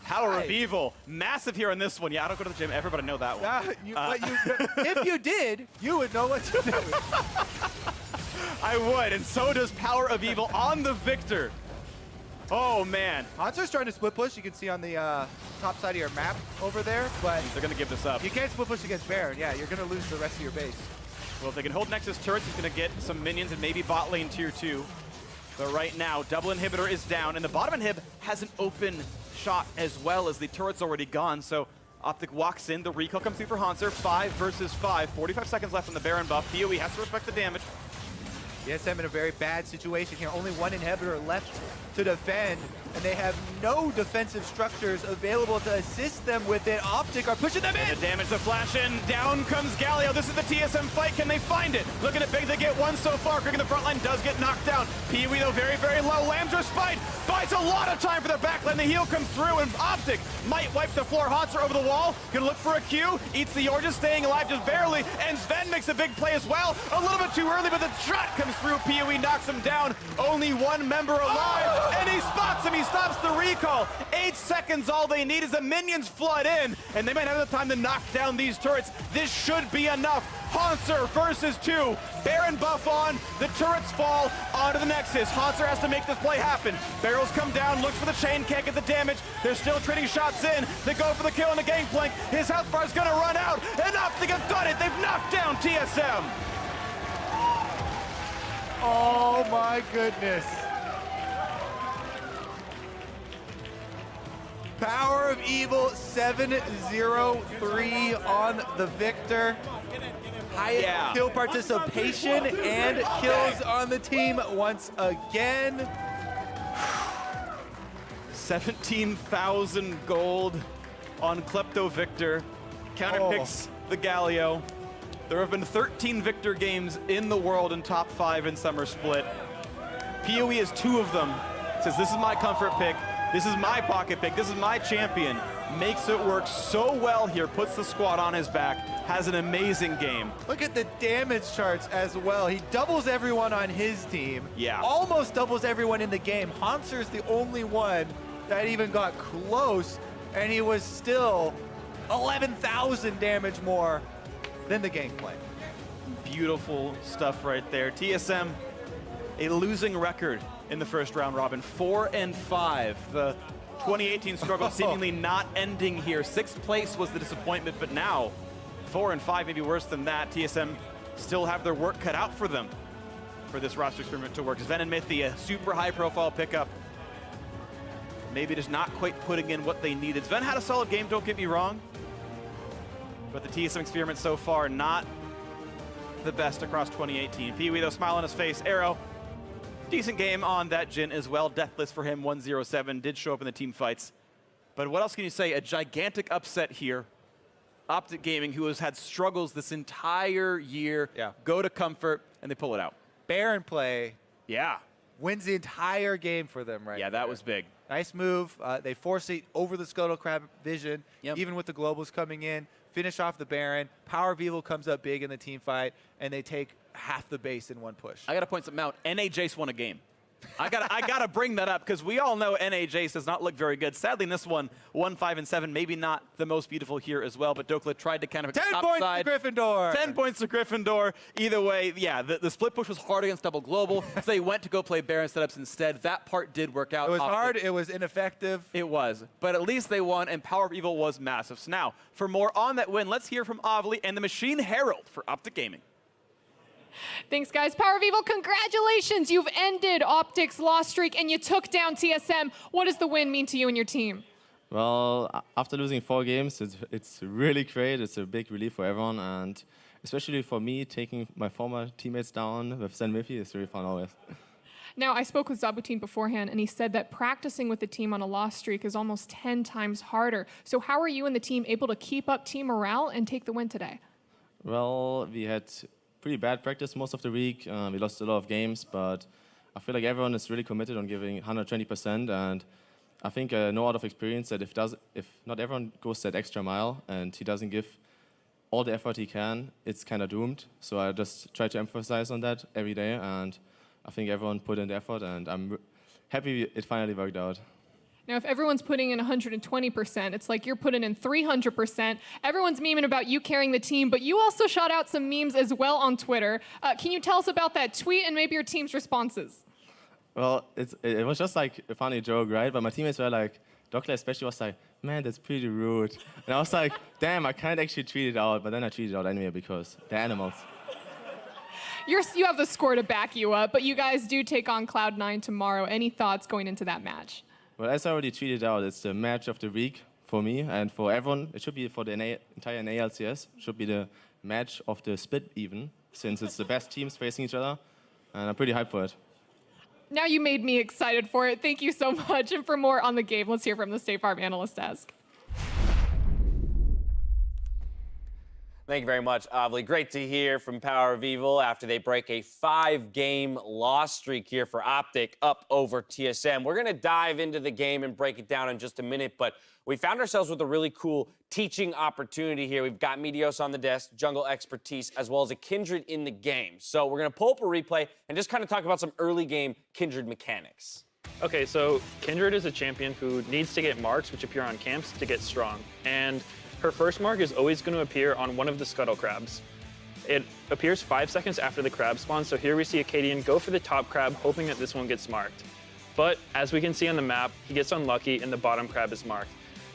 Power of Evil, massive here on this one. Yeah, I don't go to the gym ever, but I know that one. If you did, you would know what to do. I would, and so does Power of Evil on the Victor. Oh, man. Hanser's trying to split push. You can see on the top side of your map over there, but They're going to give this up. you can't split push against Baron. Yeah, you're going to lose the rest of your base. Well, if they can hold Nexus turrets, he's going to get some minions and maybe bot lane tier 2. But right now, double inhibitor is down, and the bottom inhib has an open shot as well as the turret's already gone. So OpTic walks in, the recall comes through for Hanser, 5 versus 5, 45 seconds left on the Baron buff. PoE has to respect the damage. TSM in a very bad situation here. Only one inhibitor left to defend, and they have no defensive structures available to assist them with it. OpTic are pushing them in. And the damage to flash in. Down comes Galio. This is the TSM fight. Can they find it? Look at it big. They get one so far. Grig in the front line does get knocked down. PoE though very, very low. Lambs are spied. Buys a lot of time for the backline. The heal comes through, and OpTic might wipe the floor. Hanser over the wall. Gonna look for a Q. Eats the Origin, staying alive just barely. And Sven makes a big play as well. A little bit too early, but the shot comes through. PoE knocks him down. Only one member alive. And he spots him. He stops the recall. 8 seconds all they need as the minions flood in. And they might have the time to knock down these turrets. This should be enough. Hanser versus 2. Baron buff on. The turrets fall onto the Nexus. Hanser has to make this play happen. Barrels come down, looks for the chain, can't get the damage. They're still trading shots in. They go for the kill on the Gangplank. His health bar is going to run out. And OpTic have done it. They've knocked down TSM. Oh my goodness. Power of Evil 7-0-3 on the Victor. Highest kill participation and kills on the team once again. 17,000 gold on Klepto Victor. Counterpicks the Galio. There have been 13 Victor games in the world in top 5 in Summer Split. PoE is 2 of them. Says, this is my comfort pick. This is my pocket pick. This is my champion. Makes it work so well here. Puts the squad on his back. Has an amazing game. Look at the damage charts as well. He doubles everyone on his team. Yeah. Almost doubles everyone in the game. Hanser's the only one that even got close, and he was still 11,000 damage more than the Gangplank. Beautiful stuff right there. TSM, a losing record in the first round robin, 4-5. The 2018 struggle seemingly not ending here. 6th place was the disappointment, but now 4-5, maybe worse than that. TSM still have their work cut out for them for this roster experiment to work. Sven and Mythi, a super high profile pickup. Maybe just not quite putting in what they needed. Sven had a solid game, don't get me wrong. But the TSM experiment so far, not the best across 2018. PoE though, smile on his face. Arrow, decent game on that Jhin as well. Deathless for him, 107, did show up in the team fights. But what else can you say? A gigantic upset here. OpTic Gaming, who has had struggles this entire year, go to comfort, and they pull it out. Baron play Yeah. wins the entire game for them right Yeah, that was big. Nice move. They force it over the Scuttle Crab vision, Yep. even with the Globals coming in. Finish off the Baron. Power of Evil comes up big in the team fight, and they take half the base in one push. I got to point something out. NA Jace won a game. I gotta bring that up because we all know NA Jace does not look very good. Sadly, in this one, 1-5-7, maybe not the most beautiful here as well, but Dokla tried to kind of 10 top points side. to Gryffindor. 10 points to Gryffindor. Either way, yeah, the split push was hard against double global, so they went to go play Baron setups instead. That part did work out. It was hard. It was ineffective. It was, but at least they won, and Power of Evil was massive. So now, for more on that win, let's hear from Avli and the Machine Herald for OpTic Gaming. Thanks, guys. Power of Evil, congratulations. You've ended OpTic's loss streak, and you took down TSM. What does the win mean to you and your team? Well, after losing 4 games, it's really great. It's a big relief for everyone, and especially for me, taking my former teammates down with Zen Miffy is really fun always. Now, I spoke with Zabutin beforehand, and he said that practicing with the team on a loss streak is almost 10 times harder. So how are you and the team able to keep up team morale and take the win today? Well, we had pretty bad practice most of the week. We lost a lot of games, but I feel like everyone is really committed on giving 120%, and I think I know out of experience that if not everyone goes that extra mile and he doesn't give all the effort he can, it's kind of doomed. So I just try to emphasize on that every day, and I think everyone put in the effort, and I'm happy it finally worked out. Now, if everyone's putting in 120%, it's like you're putting in 300%. Everyone's memeing about you carrying the team, but you also shot out some memes as well on Twitter. Can you tell us about that tweet and maybe your team's responses? Well, it was just like a funny joke, right? But my teammates were like, Dokla especially was like, man, that's pretty rude. And I was like, damn, I can't actually tweet it out, but then I tweeted it out anyway because they're animals. You have the score to back you up, but you guys do take on Cloud9 tomorrow. Any thoughts going into that match? Well, as I already tweeted out, it's the match of the week for me and for everyone. It should be for the entire NA LCS. It should be the match of the split even, since it's the best teams facing each other. And I'm pretty hyped for it. Now you made me excited for it. Thank you so much. And for more on the game, let's hear from the State Farm Analyst Desk. Thank you very much, Avli. Great to hear from Power of Evil after they break a 5-game loss streak here for OpTic up over TSM. We're going to dive into the game and break it down in just a minute, but we found ourselves with a really cool teaching opportunity here. We've got Meteos on the desk, jungle expertise, as well as a Kindred in the game. So we're going to pull up a replay and just kind of talk about some early game Kindred mechanics. Okay, so Kindred is a champion who needs to get marks, which appear on camps, to get strong. And her first mark is always going to appear on one of the Scuttle Crabs. It appears 5 seconds after the crab spawns, so here we see Acadian go for the top crab, hoping that this one gets marked. But as we can see on the map, he gets unlucky and the bottom crab is marked.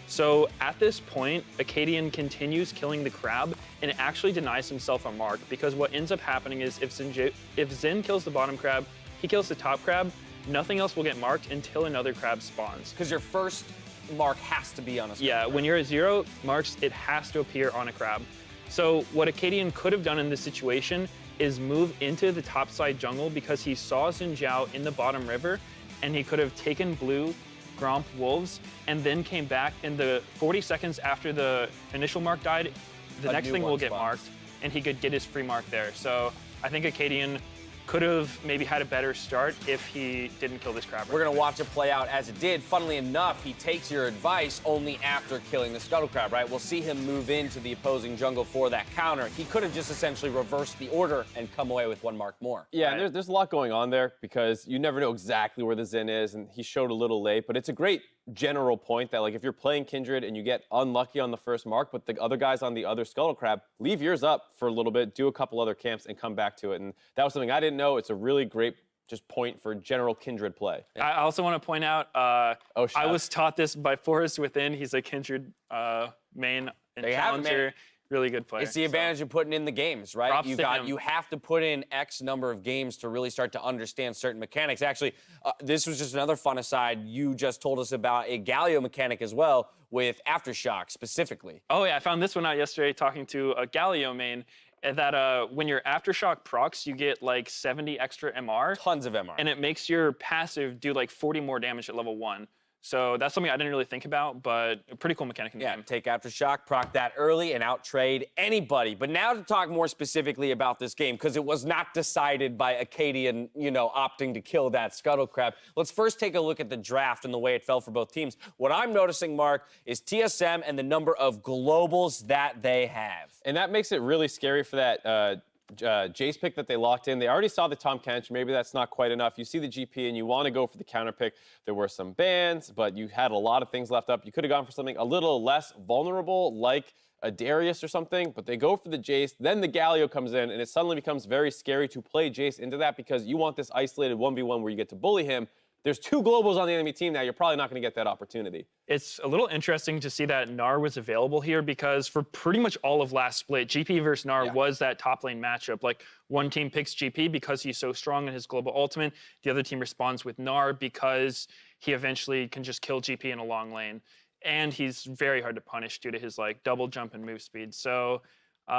So at this point, Acadian continues killing the crab and actually denies himself a mark, because what ends up happening is if Xin kills the bottom crab, he kills the top crab, nothing else will get marked until another crab spawns. Because your first mark has to be on a Scuttle Yeah, crab. when you're at 0 marks, it has to appear on a crab. So what Acadian could have done in this situation is move into the topside jungle, because he saw Xin Zhao in the bottom river, and he could have taken blue, Gromp Wolves, and then came back in the 40 seconds after the initial mark died, the next thing will get marked, and he could get his free mark there. So I think Acadian could have maybe had a better start if he didn't kill this crab. We're going to watch it play out as it did. Funnily enough, he takes your advice only after killing the Scuttle Crab, right? We'll see him move into the opposing jungle for that counter. He could have just essentially reversed the order and come away with 1 mark more. Yeah, right? and there's a lot going on there, because you never know exactly where the Zen is, and he showed a little late, but it's a great general point that, like, if you're playing Kindred and you get unlucky on the first mark, but the other guys on the other Scuttle Crab, leave yours up for a little bit, do a couple other camps, and come back to it. And that was something I didn't know. It's a really great just point for general Kindred play. I also want to point out, I was taught this by Forrest Within. He's a Kindred main and challenger. Really good player. It's the advantage of putting in the games, right? Props to him. You have to put in X number of games to really start to understand certain mechanics. Actually, this was just another fun aside. You just told us about a Galio mechanic as well with Aftershock specifically. Oh yeah, I found this one out yesterday talking to a Galio main, that when you're Aftershock procs, you get like 70 extra MR. Tons of MR. And it makes your passive do like 40 more damage at level 1. So that's something I didn't really think about, but a pretty cool mechanic in the Yeah, game. take Aftershock, proc that early, and out-trade anybody. But now to talk more specifically about this game, because it was not decided by Acadian, opting to kill that Scuttle Crab. Let's first take a look at the draft and the way it fell for both teams. What I'm noticing, Mark, is TSM and the number of globals that they have. And that makes it really scary for that Jace pick that they locked in. They already saw the Tom Kench. Maybe that's not quite enough. You see the GP and you want to go for the counter pick. There were some bans, but you had a lot of things left up. You could have gone for something a little less vulnerable, like a Darius or something, but they go for the Jace. Then the Galio comes in, and it suddenly becomes very scary to play Jace into that because you want this isolated 1v1 where you get to bully him. There's 2 globals on the enemy team now. You're probably not going to get that opportunity. It's a little interesting to see that Gnar was available here because for pretty much all of last split, GP versus Gnar was that top lane matchup. Like, one team picks GP because he's so strong in his global ultimate. The other team responds with Gnar because he eventually can just kill GP in a long lane. And he's very hard to punish due to his double jump and move speed. So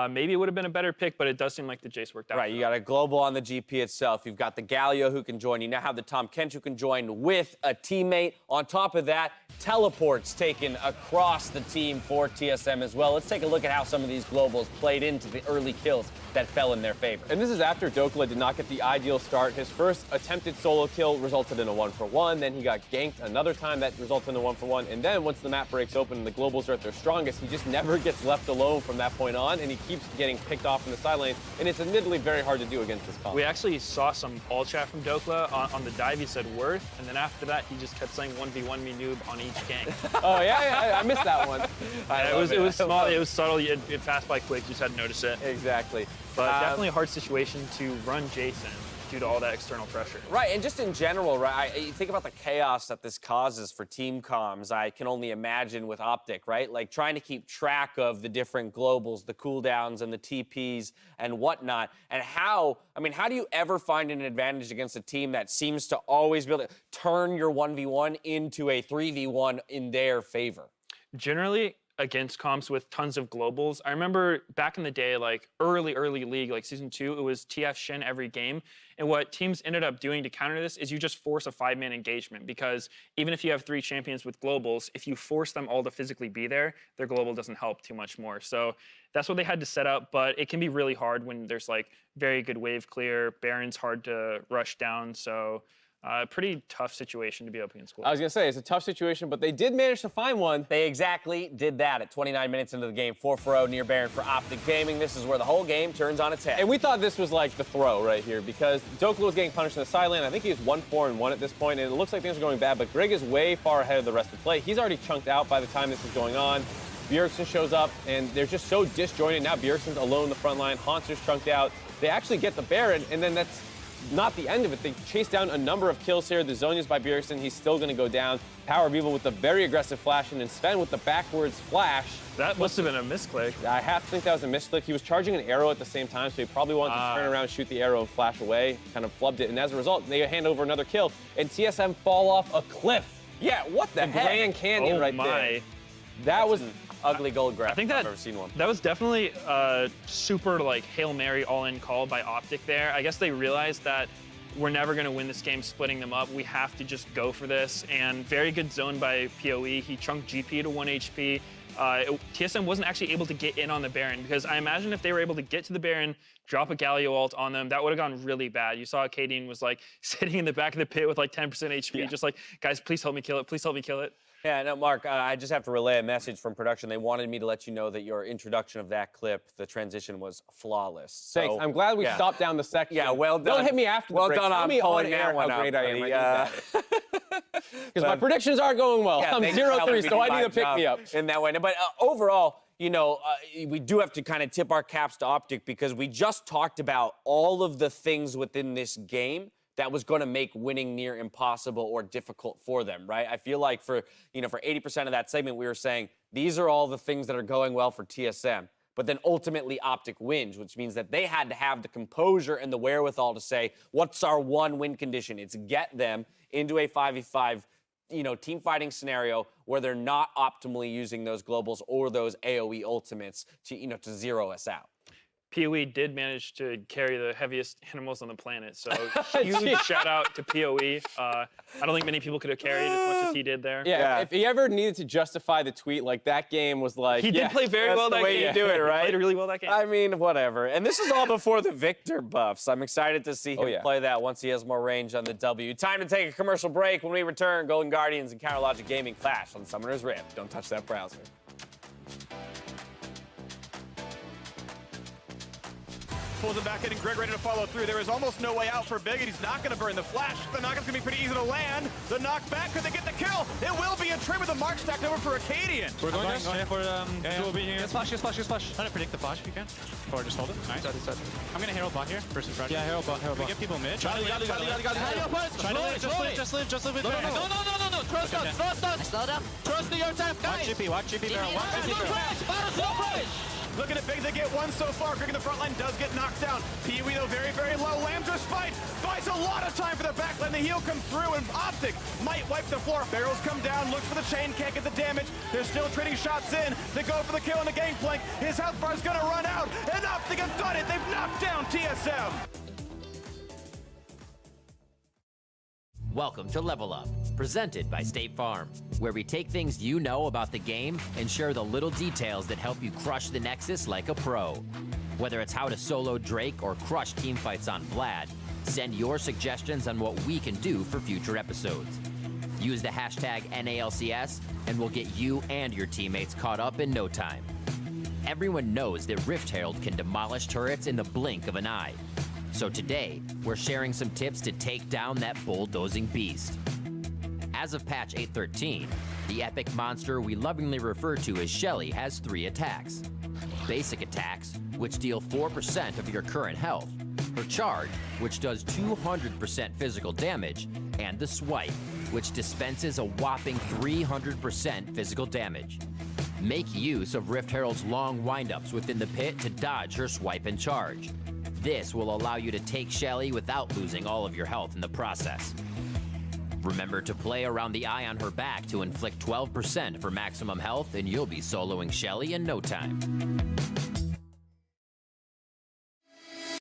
maybe it would have been a better pick, but it does seem like the Jace worked out. Right, you got a global on the GP itself. You've got the Galio who can join. You now have the Tom Kench who can join with a teammate. On top of that, teleports taken across the team for TSM as well. Let's take a look at how some of these globals played into the early kills that fell in their favor. And this is after Dokla did not get the ideal start. His first attempted solo kill resulted in a 1-for-1. Then he got ganked another time that resulted in a 1-for-1. And then once the map breaks open and the globals are at their strongest, he just never gets left alone from that point on, and he keeps getting picked off in the side lane. And it's admittedly very hard to do against this comp. We actually saw some all chat from Dokla on the dive. He said worth, and then after that, he just kept saying 1v1 me noob on each gank. Oh, yeah, I missed that one. It was small, it was subtle, it fast by quick, you just had to notice it. Exactly. But definitely a hard situation to run Jason due to all that external pressure. Right, and just in general, right, you think about the chaos that this causes for team comms. I can only imagine with OpTic, right? Like trying to keep track of the different globals, the cooldowns and the TPs and whatnot. And how do you ever find an advantage against a team that seems to always be able to turn your 1v1 into a 3v1 in their favor? Generally, against comps with tons of globals. I remember back in the day, like early league, like season 2, it was TF Shin every game. And what teams ended up doing to counter this is you just force a 5-man engagement, because even if you have 3 champions with globals, if you force them all to physically be there, their global doesn't help too much more. So that's what they had to set up, but it can be really hard when there's like very good wave clear. Baron's hard to rush down, so pretty tough situation to be up against globals. I was going to say, it's a tough situation, but they did manage to find one. They exactly did that at 29 minutes into the game. 4-0 near Baron for OpTic Gaming. This is where the whole game turns on its head. And we thought this was like the throw right here, because Dokla was getting punished in the side lane. I think he was 1-4-1 at this point, and it looks like things are going bad, but Greg is way far ahead of the rest of the play. He's already chunked out by the time this is going on. Bjergsen shows up, and they're just so disjointed. Now Bjergsen's alone in the front line. Haunter's chunked out. They actually get the Baron, and then that's not the end of it. They chase down a number of kills here. The Zhonya's by Bjergsen. He's still going to go down. Power of Evil with the very aggressive flash, and then Sven with the backwards flash. That must have been a misclick. I have to think that was a misclick. He was charging an arrow at the same time, so he probably wanted to turn around, shoot the arrow, and flash away. Kind of flubbed it, and as a result, they hand over another kill, and TSM fall off a cliff. Yeah, what the heck? Grand Canyon right there. That was ugly gold grab. I think that I've ever seen one. That was definitely a super like Hail Mary all-in call by OpTic there. I guess they realized that we're never going to win this game splitting them up. We have to just go for this. And very good zone by PoE. He chunked GP to 1 HP. TSM wasn't actually able to get in on the Baron, because I imagine if they were able to get to the Baron, drop a Galio ult on them, that would have gone really bad. You saw Acadian was like sitting in the back of the pit with like 10% HP, just like, guys, please help me kill it. Please help me kill it. Yeah, no, Mark, I just have to relay a message from production. They wanted me to let you know that your introduction of that clip, the transition was flawless. So, thanks. I'm glad we stopped down the section. Yeah, well done. Don't hit me after the break. Well done Tell on me pulling on that air one how great I am. Because my But- predictions aren't going well. Yeah, I'm thanks for helping 0-3, me so do I my need to pick job me up. in that way. But overall, we do have to kind of tip our caps to OpTic, because we just talked about all of the things within this game that was going to make winning near impossible or difficult for them, right? I feel like for 80% of that segment, we were saying these are all the things that are going well for TSM. But then ultimately OpTic wins, which means that they had to have the composure and the wherewithal to say, what's our one win condition? It's get them into a 5v5 team fighting scenario where they're not optimally using those globals or those AoE ultimates to zero us out. PoE did manage to carry the heaviest animals on the planet. So huge shout out to PoE. I don't think many people could have carried as much as he did there. Yeah, if he ever needed to justify the tweet, like that game was like. He did play very well that game. That's the way you do it, right? He played really well that game. I mean, whatever. And this is all before the Victor buffs. I'm excited to see him play that once he has more range on the W. Time to take a commercial break. When we return, Golden Guardians and Counterlogic Gaming clash on Summoner's Rift. Don't touch that browser. Pulls him back in, and Greg ready to follow through. There is almost no way out for Big, and he's not going to burn the flash. The knock is going to be pretty easy to land. The knockback, could they get the kill? It will be, and Trey with the mark stacked over for Acadian. We're going for dual B here. Yes, flash. Try to predict the flash if you can. Or just hold it. Nice. I'm gonna Herald bot here versus Roger. Yeah, Herald bot. We get people mid. Try to live with No. Trust us. Slow down. Trust your tap, guys. Watch GP barrel. Looking at Big, they get one so far. Greg in the front line does get knocked down. PoE, though, very, very low. Lamb's buys a lot of time for the back line. The heal comes through, and OpTic might wipe the floor. Barrels come down, looks for the chain, can't get the damage. They're still trading shots in. They go for the kill in the gangplank. His health bar is going to run out, and OpTic have done it. They've knocked down TSM. Welcome to Level Up, presented by State Farm, where we take things you know about the game and share the little details that help you crush the Nexus like a pro. Whether it's how to solo Drake or crush teamfights on Vlad, send your suggestions on what we can do for future episodes. Use the hashtag NALCS and we'll get you and your teammates caught up in no time. Everyone knows that Rift Herald can demolish turrets in the blink of an eye. So today, we're sharing some tips to take down that bulldozing beast. As of patch 8.13, the epic monster we lovingly refer to as Shelly has 3 attacks. Basic attacks, which deal 4% of your current health, her charge, which does 200% physical damage, and the swipe, which dispenses a whopping 300% physical damage. Make use of Rift Herald's long windups within the pit to dodge her swipe and charge. This will allow you to take Shelly without losing all of your health in the process. Remember to play around the eye on her back to inflict 12% for maximum health, and you'll be soloing Shelly in no time.